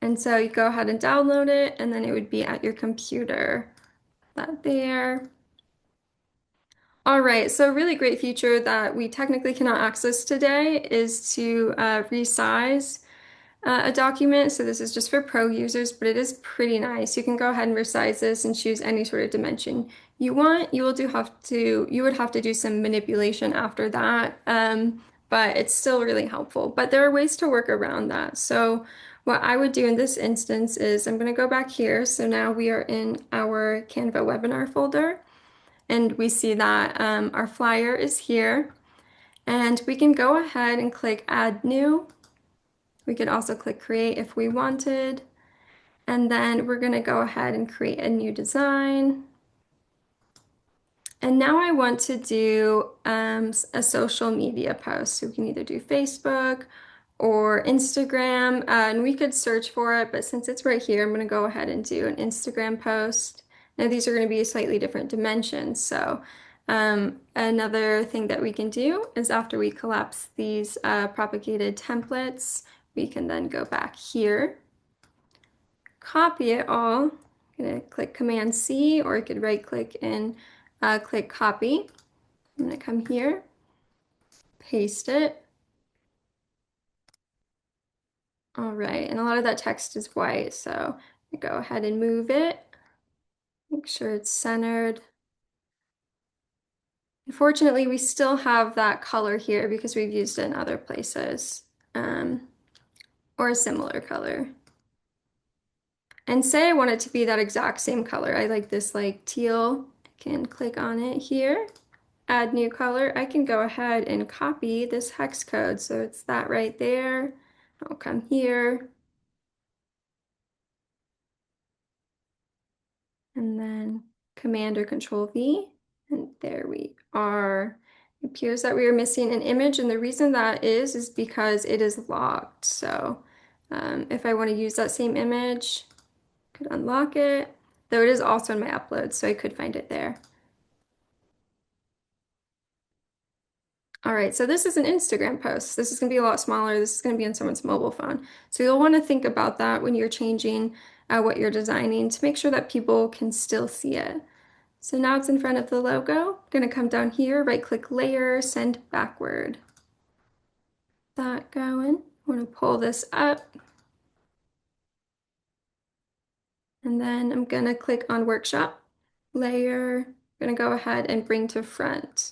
And so you go ahead and download it, and then it would be at your computer. That there. All right, so a really great feature that we technically cannot access today is to resize a document. So this is just for pro users, but it is pretty nice. You can go ahead and resize this and choose any sort of dimension you want. You would have to do some manipulation after that, but it's still really helpful. But there are ways to work around that. So what I would do in this instance is I'm going to go back here. So now we are in our Canva webinar folder, and we see that our flyer is here. And we can go ahead and click Add New. We could also click create if we wanted. And then we're going to go ahead and create a new design. And now I want to do a social media post. So we can either do Facebook or Instagram, and we could search for it, but since it's right here, I'm going to go ahead and do an Instagram post. Now these are going to be slightly different dimensions. So another thing that we can do is after we collapse these propagated templates, we can then go back here, copy it all. I'm going to click Command C, or I could right click and click copy. I'm going to come here, paste it. All right, and a lot of that text is white, so I go ahead and move it. Make sure it's centered. Unfortunately, we still have that color here because we've used it in other places, um, or a similar color. And say I want it to be that exact same color. I like this like teal. I can click on it here, add new color. I can go ahead and copy this hex code. So it's that right there. I'll come here and then Command or Control V. And there we are. It appears that we are missing an image, and the reason that is because it is locked. So if I want to use that same image, I could unlock it, though it is also in my uploads, so I could find it there. All right, so this is an Instagram post. This is going to be a lot smaller. This is going to be on someone's mobile phone. So you'll want to think about that when you're changing what you're designing to make sure that people can still see it. So now it's in front of the logo. I'm going to come down here, right click layer, send backward. That going. I want to pull this up. And then I'm going to click on workshop, layer. I'm going to go ahead and bring to front.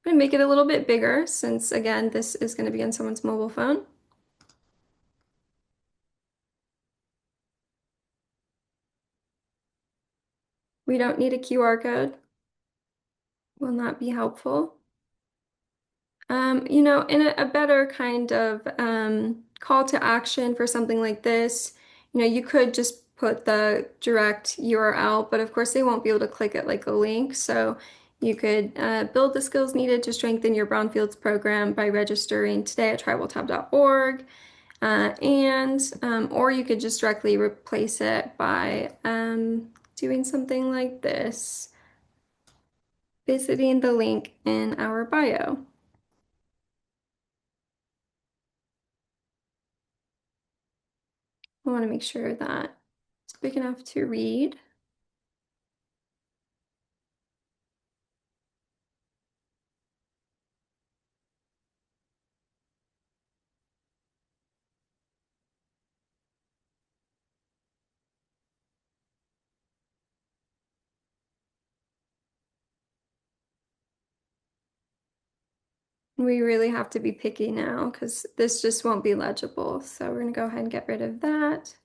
I'm going to make it a little bit bigger since, again, this is going to be on someone's mobile phone. We don't need a QR code. Will not be helpful. In a better kind of call to action for something like this, you could just put the direct URL, but of course they won't be able to click it like a link. So you could build the skills needed to strengthen your Brownfields program by registering today at tribaltab.org. Or you could just directly replace it by doing something like this, visiting the link in our bio. I want to make sure that it's big enough to read. We really have to be picky now because this just won't be legible. So we're going to go ahead and get rid of that.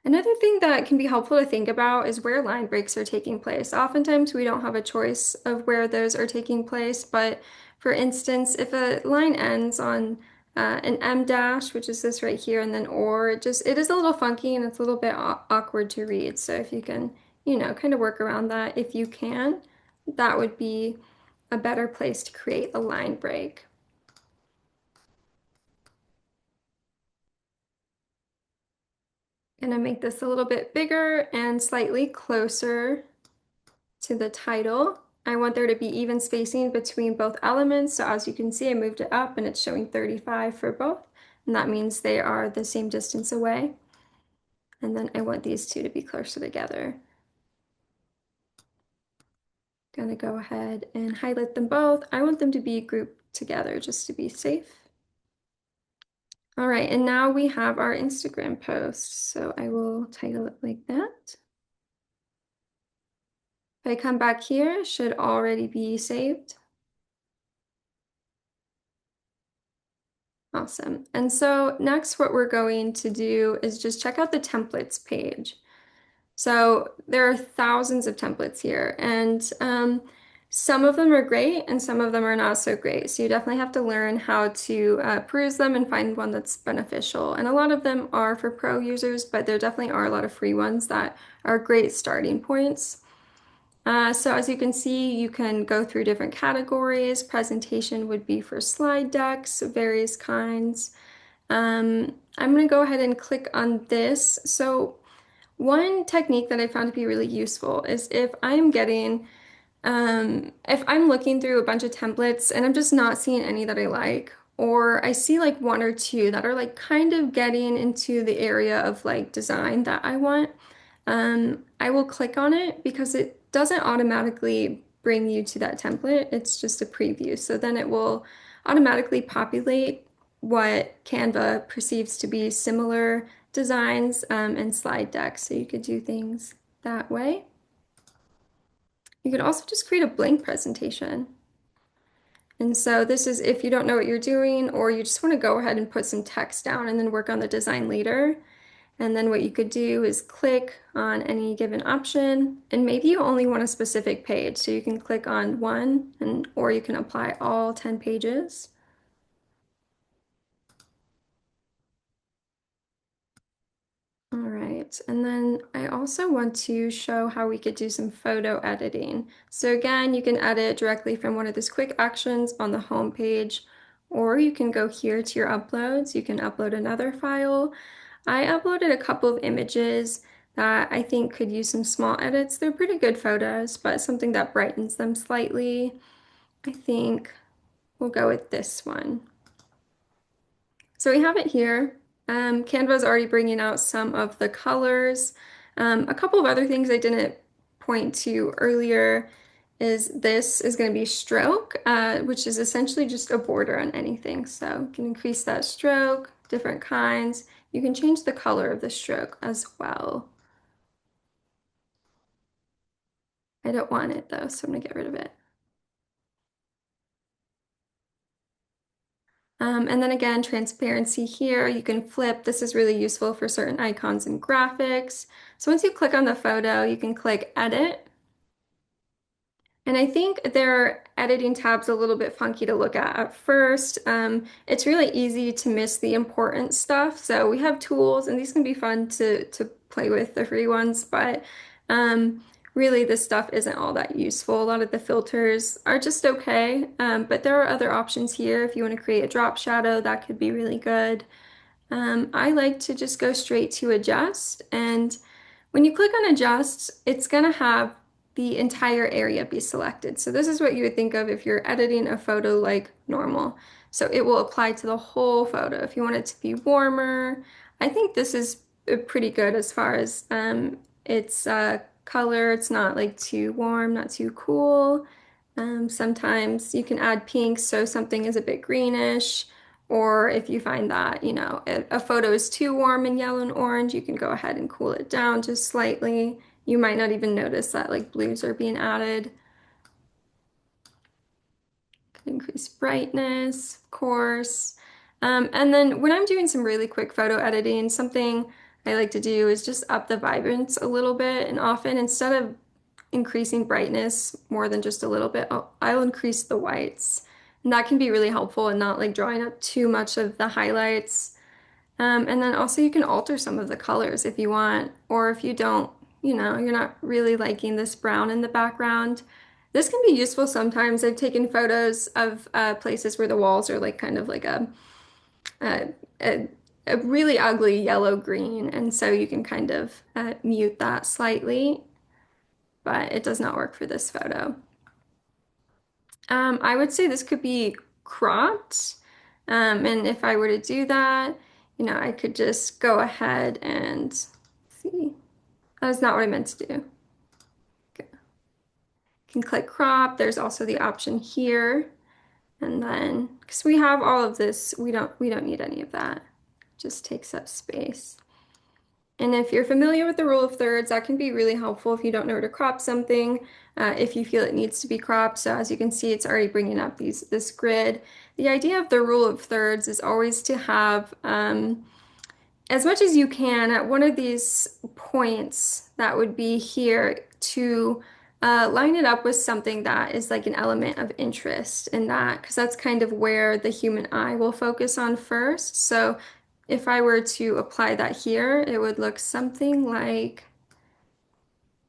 Another thing that can be helpful to think about is where line breaks are taking place. Oftentimes we don't have a choice of where those are taking place, but for instance, if a line ends on an M dash, which is this right here, and then or, it is a little funky and it's a little bit awkward to read. So if you can, kind of work around that if you can, that would be a better place to create a line break. Gonna make this a little bit bigger and slightly closer to the title. I want there to be even spacing between both elements. So as you can see, I moved it up and it's showing 35 for both. And that means they are the same distance away. And then I want these two to be closer together. Gonna go ahead and highlight them both. I want them to be grouped together just to be safe. All right, and now we have our Instagram post. So I will title it like that. If I come back here, it should already be saved. Awesome. And so next what we're going to do is just check out the templates page. So there are thousands of templates here, and some of them are great and some of them are not so great. So you definitely have to learn how to peruse them and find one that's beneficial. And a lot of them are for pro users, but there definitely are a lot of free ones that are great starting points. So as you can see, you can go through different categories. Presentation would be for slide decks of various kinds. I'm going to go ahead and click on this. So one technique that I found to be really useful is if I'm looking through a bunch of templates and I'm just not seeing any that I like, or I see like one or two that are like kind of getting into the area of like design that I want, I will click on it because it doesn't automatically bring you to that template. It's just a preview. So then it will automatically populate what Canva perceives to be similar designs and slide decks. So you could do things that way. You could also just create a blank presentation. And so this is if you don't know what you're doing or you just want to go ahead and put some text down and then work on the design later. And then what you could do is click on any given option, and maybe you only want a specific page, so you can click on one and or you can apply all 10 pages. All right, and then I also want to show how we could do some photo editing. So again, you can edit directly from one of these quick actions on the home page, or you can go here to your uploads. You can upload another file. I uploaded a couple of images that I think could use some small edits. They're pretty good photos, but something that brightens them slightly. I think we'll go with this one. So we have it here. Canva is already bringing out some of the colors. A couple of other things I didn't point to earlier is this is going to be stroke, which is essentially just a border on anything. So you can increase that stroke, different kinds. You can change the color of the stroke as well. I don't want it though, so I'm going to get rid of it. And then again, transparency here, you can flip. This is really useful for certain icons and graphics. So once you click on the photo, you can click edit. And I think their editing tab's a little bit funky to look at first. It's really easy to miss the important stuff. So we have tools, and these can be fun to play with, the free ones, but um, really this stuff isn't all that useful. A lot of the filters are just okay, but there are other options here. If you want to create a drop shadow, that could be really good. I like to just go straight to adjust, and when you click on adjust, it's going to have the entire area be selected. So this is what you would think of if you're editing a photo like normal. So it will apply to the whole photo. If you want it to be warmer, I think this is pretty good as far as its color. It's not like too warm, not too cool. Sometimes you can add pink so something is a bit greenish. Or if you find that, a photo is too warm in yellow and orange, you can go ahead and cool it down just slightly. You might not even notice that like blues are being added. Increase brightness, of course. And then when I'm doing some really quick photo editing, something I like to do is just up the vibrance a little bit. And often instead of increasing brightness more than just a little bit, I'll increase the whites. And that can be really helpful and not like drawing up too much of the highlights. And then also you can alter some of the colors if you want, or if you don't, you're not really liking this brown in the background. This can be useful sometimes. I've taken photos of places where the walls are like kind of like a, a, a really ugly yellow green, and so you can kind of mute that slightly, but it does not work for this photo. I would say this could be cropped. And if I were to do that, I could just go ahead and see. That's not what I meant to do. Okay. Can click crop. There's also the option here. And then, because we have all of this, we don't need any of that. It just takes up space. And if you're familiar with the rule of thirds, that can be really helpful if you don't know where to crop something, if you feel it needs to be cropped. So as you can see, it's already bringing up this grid. The idea of the rule of thirds is always to have as much as you can at one of these points that would be here to line it up with something that is like an element of interest in that, because that's kind of where the human eye will focus on first. So if I were to apply that here, it would look something like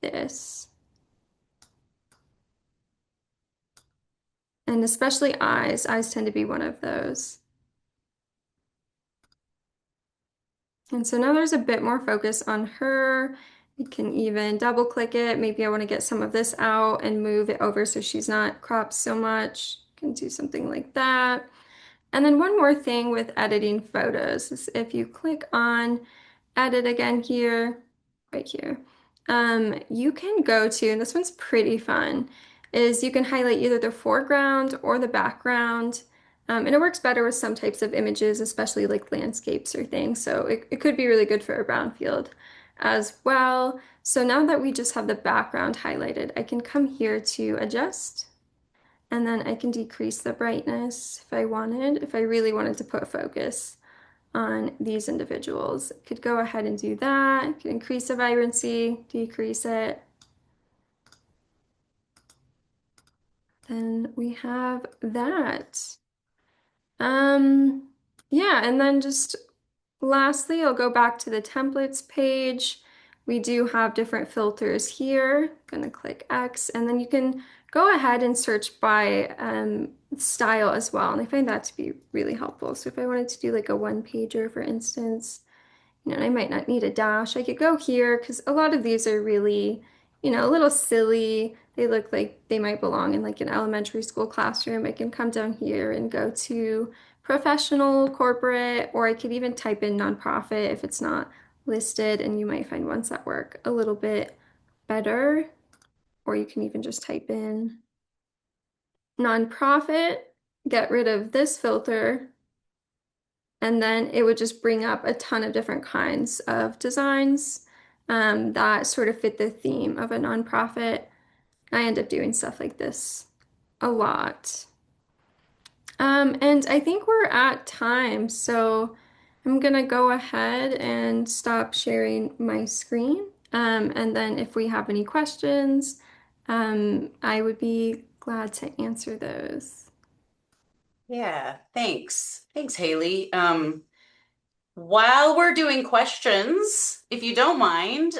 this. and especially eyes. Eyes tend to be one of those. And so now there's a bit more focus on her. You can even double click it. Maybe I want to get some of this out and move it over so she's not cropped so much. You can do something like that. And then one more thing with editing photos is if you click on edit again here, right here, you can go to, and this one's pretty fun, is you can highlight either the foreground or the background. And it works better with some types of images, especially like landscapes or things. So it could be really good for a brownfield as well. So now that we just have the background highlighted, I can come here to adjust. And then I can decrease the brightness if I wanted, if I really wanted to put focus on these individuals. I could go ahead and do that. I could increase the vibrancy, decrease it. Then we have that. Um, yeah, and then just lastly, I'll go back to the templates page. We do have different filters here. I'm gonna click X, and then you can go ahead and search by style as well. And I find that to be really helpful. So if I wanted to do like a one pager, for instance, and I might not need a dash. I could go here because a lot of these are really, a little silly. They look like they might belong in like an elementary school classroom. I can come down here and go to professional, corporate, or I could even type in nonprofit if it's not listed, and you might find ones that work a little bit better. Or you can even just type in nonprofit, get rid of this filter, and then it would just bring up a ton of different kinds of designs that sort of fit the theme of a nonprofit. I end up doing stuff like this a lot. And I think we're at time, so I'm gonna go ahead and stop sharing my screen. And then if we have any questions, I would be glad to answer those. Yeah, thanks. Thanks, Haley. While we're doing questions, if you don't mind,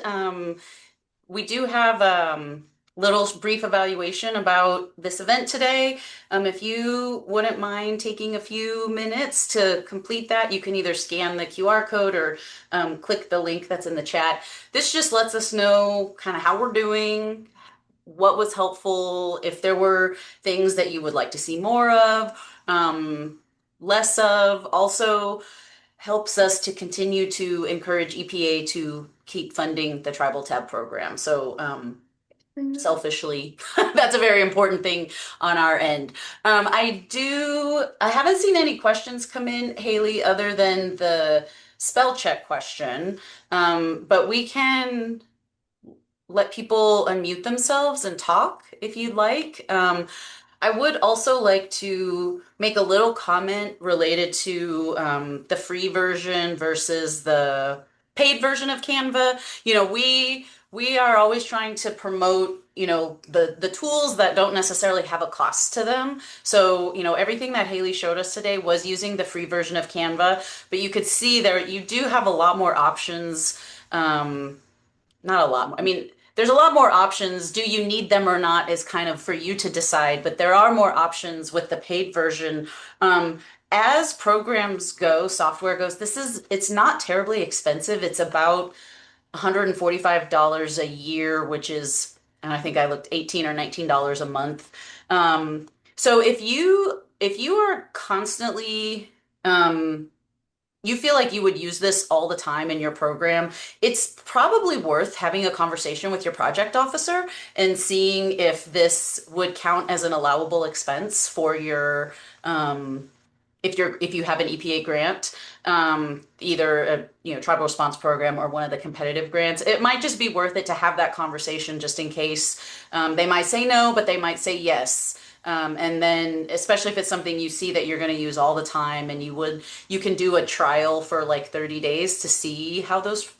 we do have little brief evaluation about this event today. If you wouldn't mind taking a few minutes to complete that, you can either scan the QR code or click the link that's in the chat. This just lets us know kind of how we're doing, what was helpful, if there were things that you would like to see more of, less of. Also helps us to continue to encourage EPA to keep funding the Tribal Tab program. So selfishly, that's a very important thing on our end. I haven't seen any questions come in, Haley, other than the spell check question. But we can let people unmute themselves and talk if you'd like. I would also like to make a little comment related to the free version versus the paid version of Canva. We are always trying to promote, the tools that don't necessarily have a cost to them. So, everything that Haley showed us today was using the free version of Canva, but you could see there you do have a lot more options. Not a lot more. I mean, there's a lot more options. Do you need them or not is kind of for you to decide, but there are more options with the paid version. As programs go, software goes, it's not terribly expensive. It's about $145 a year, which is, and I think I looked $18 or $19 a month. So if you are constantly you feel like you would use this all the time in your program, it's probably worth having a conversation with your project officer and seeing if this would count as an allowable expense for your if you have an EPA grant, either a tribal response program or one of the competitive grants. It might just be worth it to have that conversation just in case. They might say no, but they might say yes. And then, especially if it's something you see that you're going to use all the time, and you can do a trial for like 30 days to see how those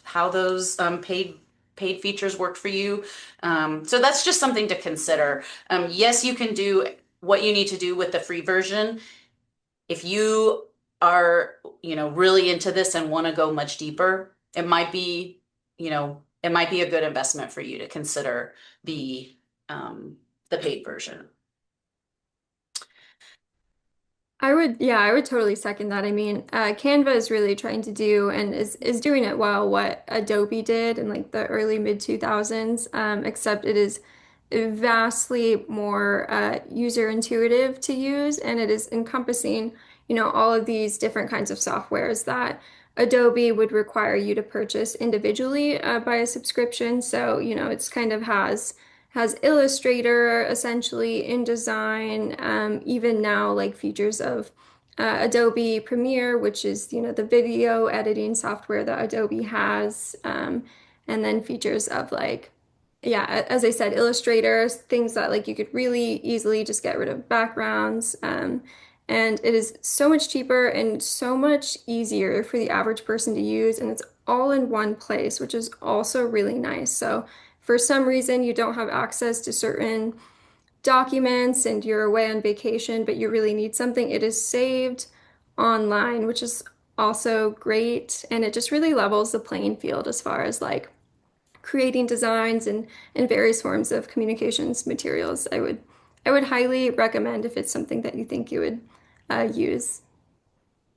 paid features work for you. So that's just something to consider. Yes, you can do what you need to do with the free version. If you are, really into this and want to go much deeper, it might be a good investment for you to consider the paid version. Yeah, I would totally second that. I mean, Canva is really trying to do and is doing it well what Adobe did in like the early mid 2000s, except it is vastly more user intuitive to use, and it is encompassing, all of these different kinds of softwares that Adobe would require you to purchase individually by a subscription. So, it's kind of has Illustrator essentially, InDesign, even now like features of Adobe Premiere, which is, the video editing software that Adobe has, and then features of like, yeah, as I said, Illustrator, things that like you could really easily just get rid of backgrounds. And it is so much cheaper and so much easier for the average person to use, and it's all in one place, which is also really nice. So for some reason you don't have access to certain documents and you're away on vacation, but you really need something, it is saved online, which is also great. And it just really levels the playing field as far as like creating designs and various forms of communications materials. I would highly recommend if it's something that you think you would use.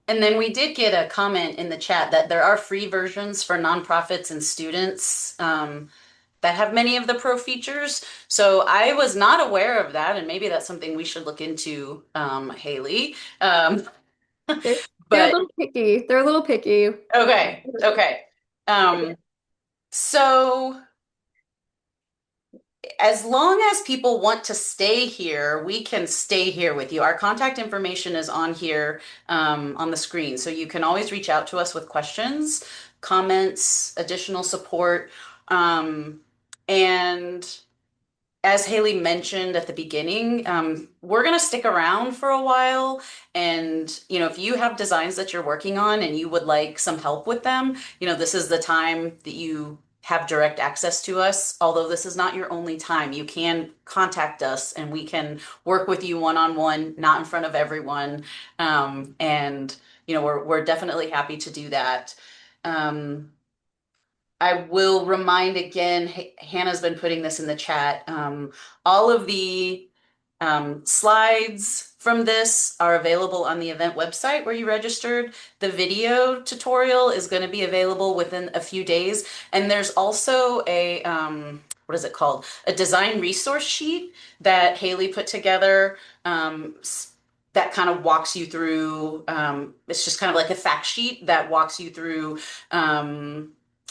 And then we did get a comment in the chat that there are free versions for nonprofits and students that have many of the pro features. So I was not aware of that, and maybe that's something we should look into, Haley. Um, They're a but little picky. They're a little picky. okay, okay. Um, so as long as people want to stay here, we can stay here with you. Our contact information is on here on the screen. So you can always reach out to us with questions, comments, additional support. Um, and as Haley mentioned at the beginning, we're going to stick around for a while. And, if you have designs that you're working on and you would like some help with them, this is the time that you have direct access to us. Although this is not your only time, you can contact us and we can work with you one-on-one, not in front of everyone. And, we're definitely happy to do that. Um, I will remind again, Hannah's been putting this in the chat. All of the slides from this are available on the event website where you registered. The video tutorial is going to be available within a few days. And there's also what is it called? A design resource sheet that Haley put together. That kind of walks you through, it's just kind of like a fact sheet that walks you through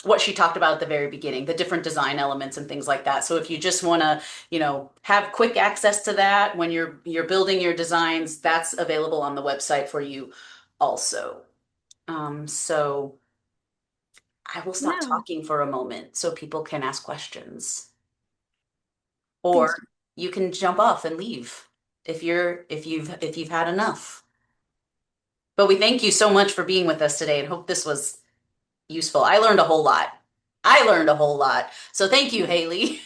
what she talked about at the very beginning, the different design elements and things like that. So if you just want to, have quick access to that when you're building your designs, that's available on the website for you also. So I will stop Yeah. talking for a moment so people can ask questions, Thanks. or you can jump off and leave if you've had enough. But we thank you so much for being with us today and hope this was useful. I learned a whole lot. I learned a whole lot. So thank you, Haley.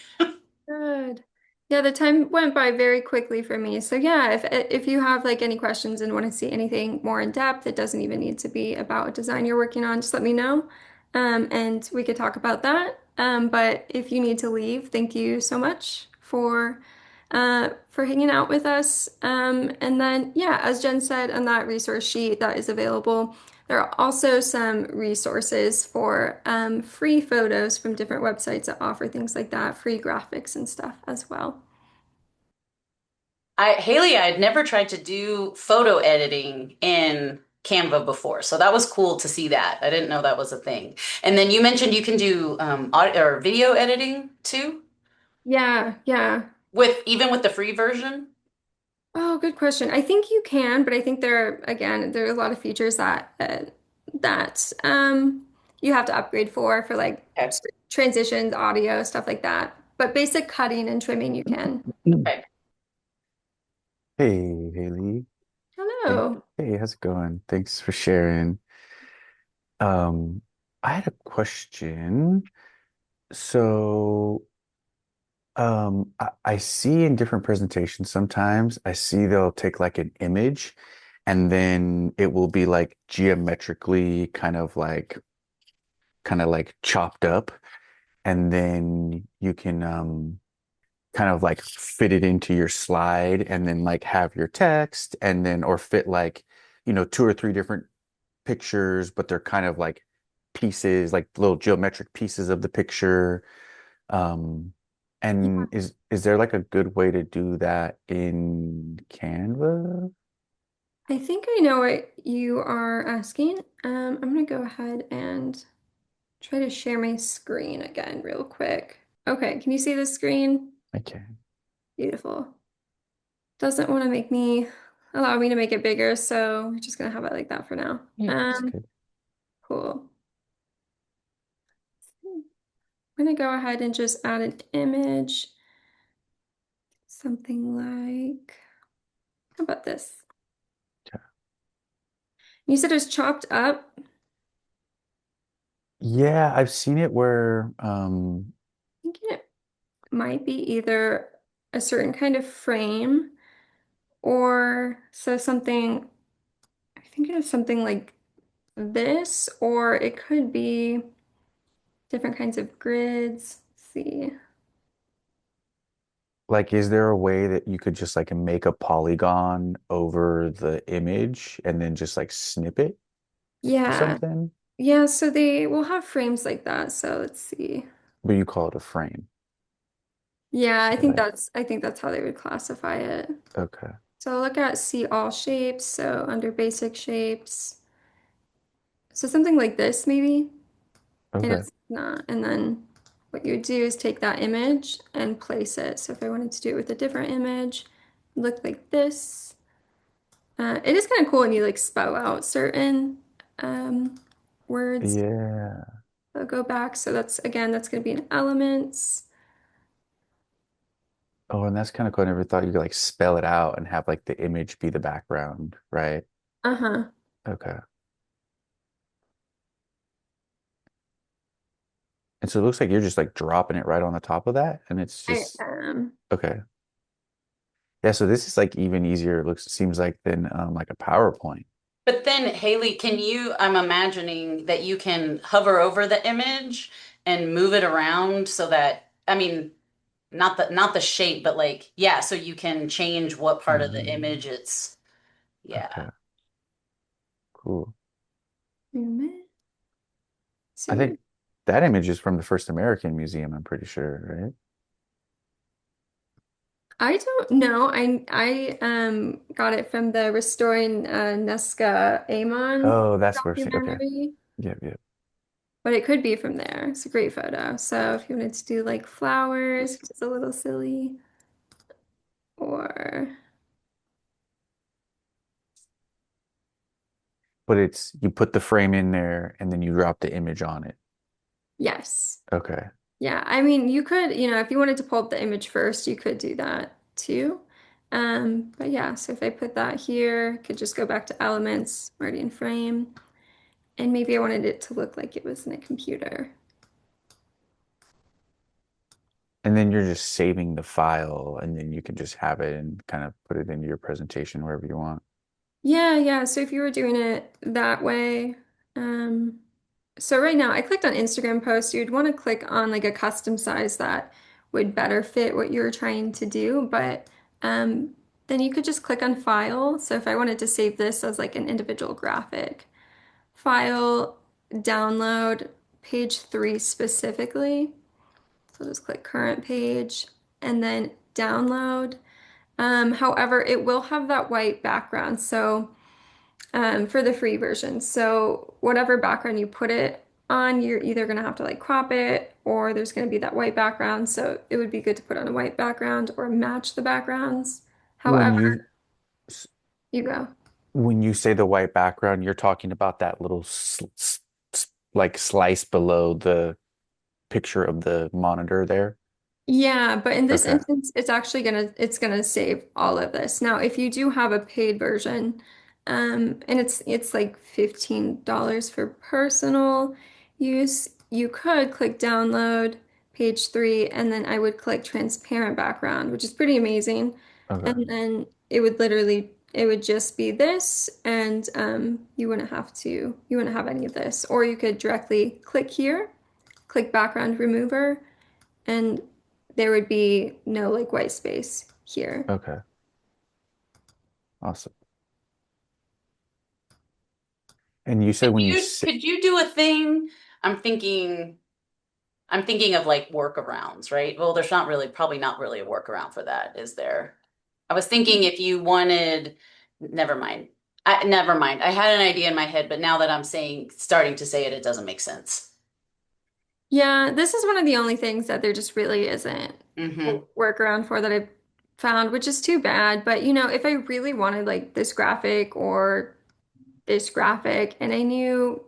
Good. Yeah, the time went by very quickly for me. So yeah, if you have like any questions and want to see anything more in depth, it doesn't even need to be about a design you're working on. Just let me know, and we could talk about that. But if you need to leave, thank you so much for hanging out with us. And then yeah, as Jen said, on that resource sheet that is available. There are also some resources for free photos from different websites that offer things like that, free graphics and stuff as well. Haley, I had never tried to do photo editing in Canva before, so that was cool to see that. I didn't know that was a thing. And then you mentioned you can do audio or video editing too, Yeah, yeah. even with the free version. Oh, good question. I think you can, but I think there are a lot of features that you have to upgrade for like Okay. transitions, audio, stuff like that. But basic cutting and trimming you can. Mm. Okay. Hey, Haley. Hello. Hey, how's it going? Thanks for sharing. Um, I had a question. So, I see in different presentations sometimes I see they'll take like an image and then it will be like geometrically kind of like chopped up and then you can kind of like fit it into your slide and then like have your text and then or fit like, two or three different pictures, but they're kind of like pieces, like little geometric pieces of the picture. Um, and is there like a good way to do that in Canva? I think I know what you are asking. I'm gonna go ahead and try to share my screen again real quick. Okay, can you see the screen? Okay. Beautiful. Doesn't want to allow me to make it bigger, so we're just gonna have it like that for now. Yeah, that's good. Cool. I'm gonna go ahead and just add an image, something like, how about this? Okay. You said it was chopped up. Yeah, I've seen it where Thinking it might be either a certain kind of frame or so something, I think it is something like this, or it could be different kinds of grids. Let's see. like is there a way that you could just like make a polygon over the image and then just like snip it or Yeah. something? Yeah, so they will have frames like that. So let's see. But you call it a frame, Yeah, right? I think that's how they would classify it. Okay. So look at see all shapes. So under basic shapes. So something like this maybe. And Okay. it's not. And then what you would do is take that image and place it. So if I wanted to do it with a different image, look like this. It is kind of cool when you like spell out certain um, words. Yeah. I'll go back. So that's again, that's going to be in elements. Oh, and that's kind of cool. I never thought you could like spell it out and have like the image be the background, right? Uh-huh. Okay. And so it looks like you're just like dropping it right on the top of that, and it's I just am. okay. Yeah, so this is like even easier, it looks seems like than like a PowerPoint. But then, Haley, I'm imagining that you can hover over the image and move it around so that, I mean, not the shape, but like, yeah, so you can change what part of the Mm, image it's, yeah. okay, cool. I So think that image is from the First American Museum, I'm pretty sure, right? I don't know. I got it from the Restoring Nesca Amon Oh, that's where okay. documentary, Yeah, yeah. but it could be from there. It's a great photo. So if you wanted to do like flowers, which is a little silly, or But it's you put the frame in there and then you drop the image on it. yes. Okay. Yeah, I mean, you could, if you wanted to pull up the image first, you could do that too. But yeah, so if I put that here, could just go back to elements, already in frame, and maybe I wanted it to look like it was in a computer. And then you're just saving the file and then you can just have it and kind of put it into your presentation wherever you want. Yeah, yeah. So if you were doing it that way, um, so right now I clicked on Instagram post. You'd want to click on like a custom size that would better fit what you were trying to do, but um, then you could just click on file. So if I wanted to save this as like an individual graphic, file, download, page 3 specifically. So just click current page and then download. However, it will have that white background. So for the free version. So whatever background you put it on, you're either going to have to like crop it or there's going to be that white background. So it would be good to put on a white background or match the backgrounds. When However, you you go. when you say the white background, you're talking about that little like slice below the picture of the monitor there. Yeah, but in this Okay. instance, it's gonna save all of this. Now, if you do have a paid version, and it's like $15 for personal use, you could click download page 3, and then I would click transparent background, which is pretty amazing. Okay. And then it would just be this, and you wouldn't have any of this. Or you could directly click here, click background remover and there would be no like white space here. Okay. Awesome. And you said Could when you you sit, could you do a thing? I'm thinking I'm thinking of like workarounds, right? Well, there's not really, probably not really a workaround for that, is there? I was thinking if you wanted, never mind. Never mind. I had an idea in my head, but now that I'm starting to say it, it doesn't make sense. Yeah, this is one of the only things that there just really isn't a Hmm. workaround for that I've found, which is too bad. But if I really wanted like this graphic or this graphic and I knew,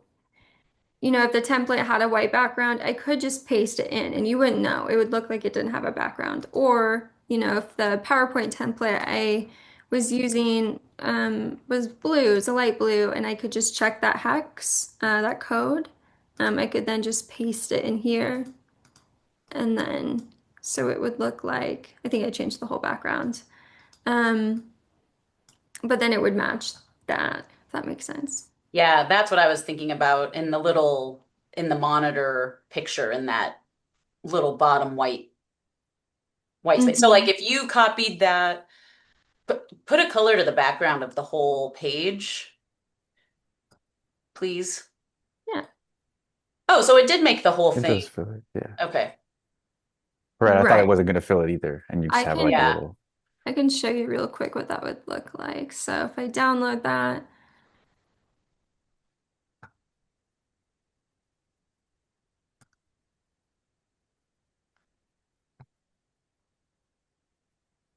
if the template had a white background, I could just paste it in and you wouldn't know. It would look like it didn't have a background. Or, if the PowerPoint template I was using was blue, it's a light blue, and I could just check that hex, that code, I could then just paste it in here. And then, so it would look like, I think I changed the whole background. Um, but then it would match that, if that makes sense. Yeah, that's what I was thinking about in in the monitor picture in that little bottom white space. So like Hmm. if you copied that, put a color to the background of the whole page, please. Yeah. Oh, so it did make the whole it thing. does fill it. Yeah. Okay. Right. I thought it Right. wasn't going to fill it either. And you just I have like a can Yeah. little, I can show you real quick what that would look like. So if I download that,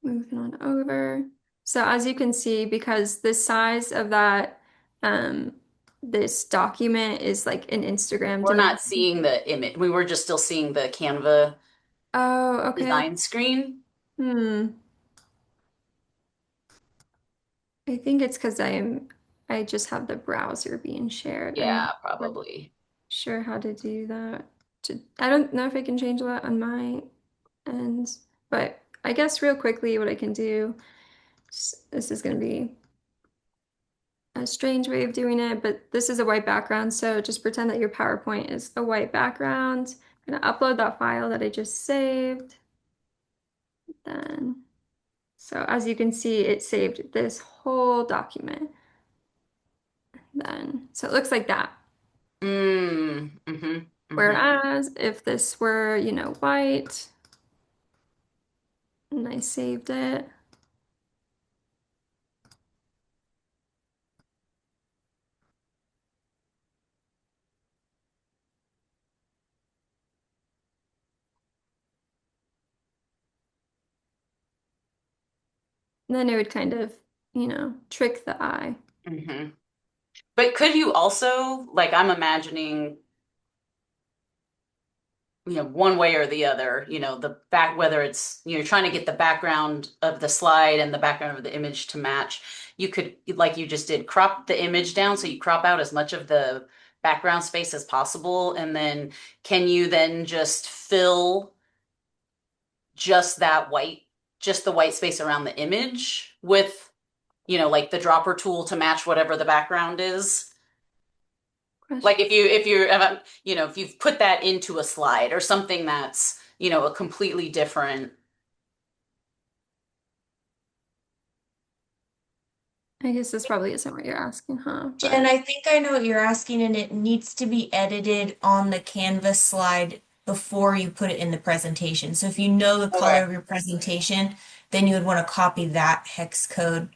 moving on over. So as you can see, because the size of that um this document is like an Instagram We're not dimension. seeing the image. We were just still seeing the Canva Oh, okay. design screen. Hmm. I think it's because I just have the browser being shared. I'm not Yeah, quite probably. sure how to do that. I don't know if I can change that on my end, but I guess real quickly what I can do, this is going to be a strange way of doing it, but this is a white background, so just pretend that your PowerPoint is the white background. I'm going to upload that file that I just saved. Then, so as you can see, it saved this whole document. Then, so it looks like that. Mm-hmm. Whereas if this were, white and I saved it, then it would kind of, trick the eye. Hmm. But could you also, like, I'm imagining, one way or the other, the back, whether it's, you're trying to get the background of the slide and the background of the image to match, you could, like you just did, crop the image down so you crop out as much of the background space as possible. And then can you then just fill just that white, just the white space around the image with, like the dropper tool to match whatever the background is? Like Question. if you've put that into a slide or something that's, a completely different. I guess this probably isn't what you're asking, huh? Jen, But I think I know what you're asking, and it needs to be edited on the Canvas slide before you put it in the presentation. So if you know the color Okay. of your presentation, then you would want to copy that hex code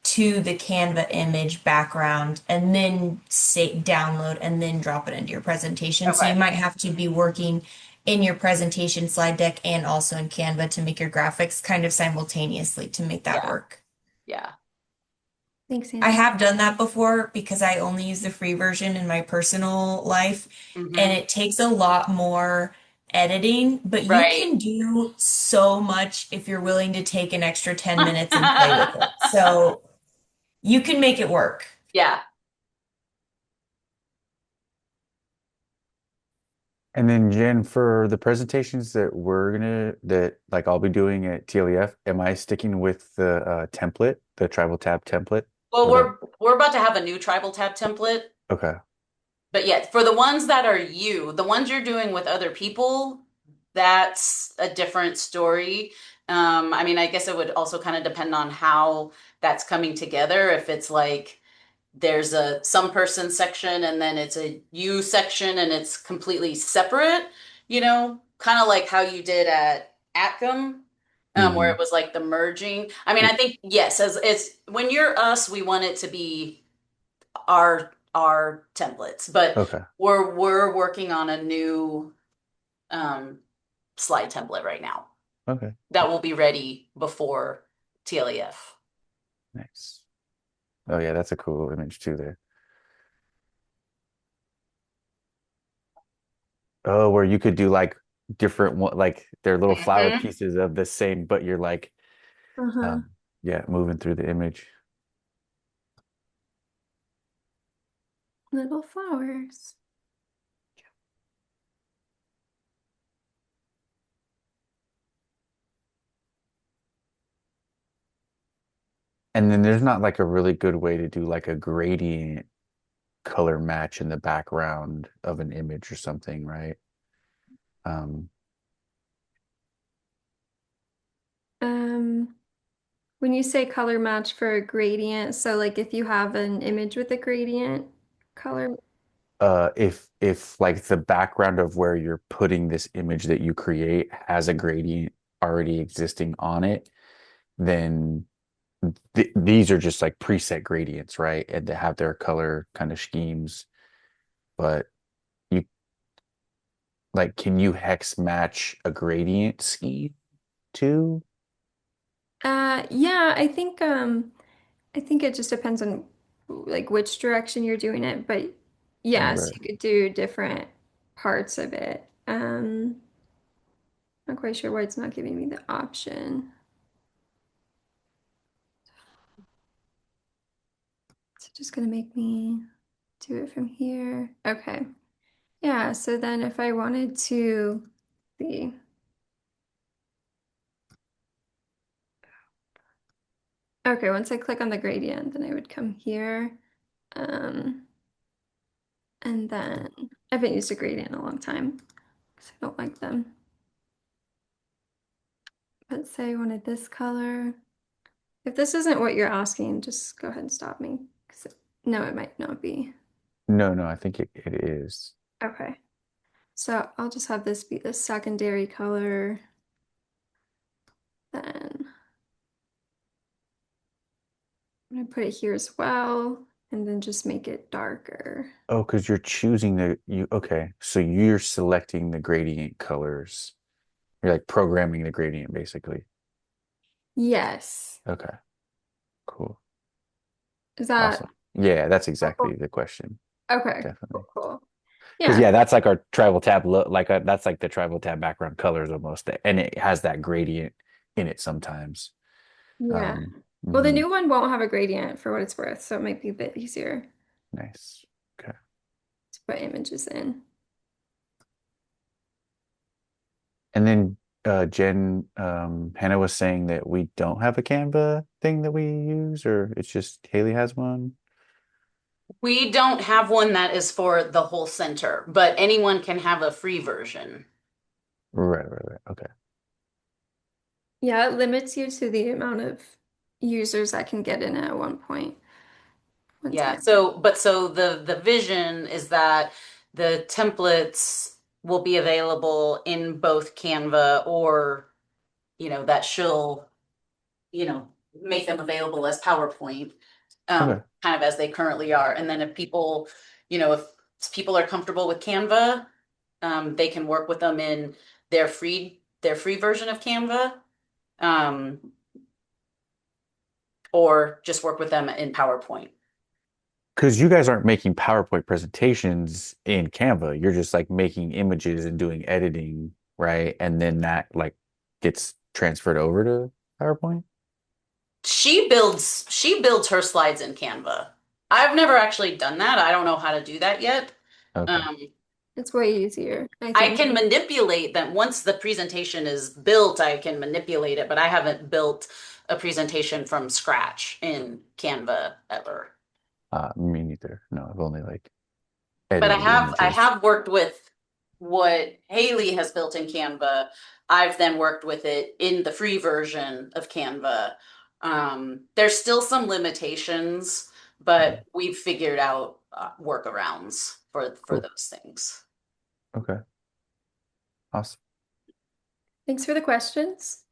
to the Canva image background and then say download and then drop it into your presentation. So you Okay. might have to be working in your presentation slide deck and also in Canva to make your graphics kind of simultaneously to make that Yeah. work. Yeah. thanks, I Annie. have done that before because I only use the free version in my personal life, and Hmm. it takes a lot more editing, but you Right. can do so much if you're willing to take an extra 10 minutes and play with it. So you can make it work. Yeah. and then Jen, for the presentations that like I'll be doing at TLEF, am I sticking with the template, the tribal tab template Well, for the, we're about to have a new tribal tab template, okay. but yeah, for the ones that are the ones you're doing with other people, that's a different story. I mean, I guess it would also kind of depend on how that's coming together. If it's like there's a some person section and then it's a you section and it's completely separate, kind of like how you did at Atcom, where Hmm. it was like the merging. I mean, I think yes, as when you're us, we want it to be our templates, but Okay. we're working on a new um, slide template right now Okay. that will be ready before TLEF. Nice. Oh yeah, that's a cool image too there. Oh, where you could do like different one, like they're little flower Mhm. pieces of the same, but you're like, Uh-huh. um, yeah, moving through the image. Little flowers. And then there's not like a really good way to do like a gradient color match in the background of an image or something, right? Um, Um, when you say color match for a gradient, so like if you have an image with a gradient color. if like the background of where you're putting this image that you create has a gradient already existing on it, then these are just like preset gradients, right? And they have their color kind of schemes. But you like, can you hex match a gradient scheme too? Yeah, I think it just depends on like which direction you're doing it, but Right, yes, right. you could do different parts of it. Not quite sure why it's not giving me the option. It's just gonna make me do it from here. Okay. Yeah, so then if I wanted to see, okay, once I click on the gradient, then I would come here. Um, and then I haven't used a gradient in a long time because I don't like them. But say I wanted this color. If this isn't what you're asking, just go ahead and stop me. 'Cause no, it might not be. No, no, I think it is. Okay. So I'll just have this be the secondary color. Then I'm gonna put it here as well, and then just make it darker. Oh, because you're choosing okay. So you're selecting the gradient colors. You're like programming the gradient basically. Yes. Okay, cool. Is that Awesome. Yeah, that's helpful? exactly the question. Okay. Cool, Definitely. cool. Because Yeah. yeah, that's like our tribal tab look like that's like the tribal tab background colors almost, and it has that gradient in it sometimes. Yeah. Um, Well, the mhm. new one won't have a gradient for what it's worth, so it might be a bit easier Nice. Okay. to put images in. And then Jen, Hannah was saying that we don't have a Canva thing that we use, or it's just Haley has one. We don't have one that is for the whole center, but anyone can have a free version. Right, right, right. Okay. Yeah, it limits you to the amount of users that can get in at one Yeah, time. so the vision is that the templates will be available in both Canva or, that she'll, make them available as PowerPoint, Okay. kind of as they currently are. And then if people are comfortable with Canva, they can work with them in their free version of Canva, um, or just work with them in PowerPoint. Because you guys aren't making PowerPoint presentations in Canva. You're just like making images and doing editing, right? And then that like gets transferred over to PowerPoint. She builds her slides in Canva. I've never actually done that. I don't know how to do that yet. Okay. Um, It's way easier, I I think. can manipulate them once the presentation is built. I can manipulate it, but I haven't built a presentation from scratch in Canva ever. Me neither. No, I've only like But I edited have I images. have worked with what Haley has built in Canva, I've then worked with it in the free version of Canva. There's still some limitations, but we've figured out workarounds for Cool. those things. Okay. Awesome. Thanks for the questions.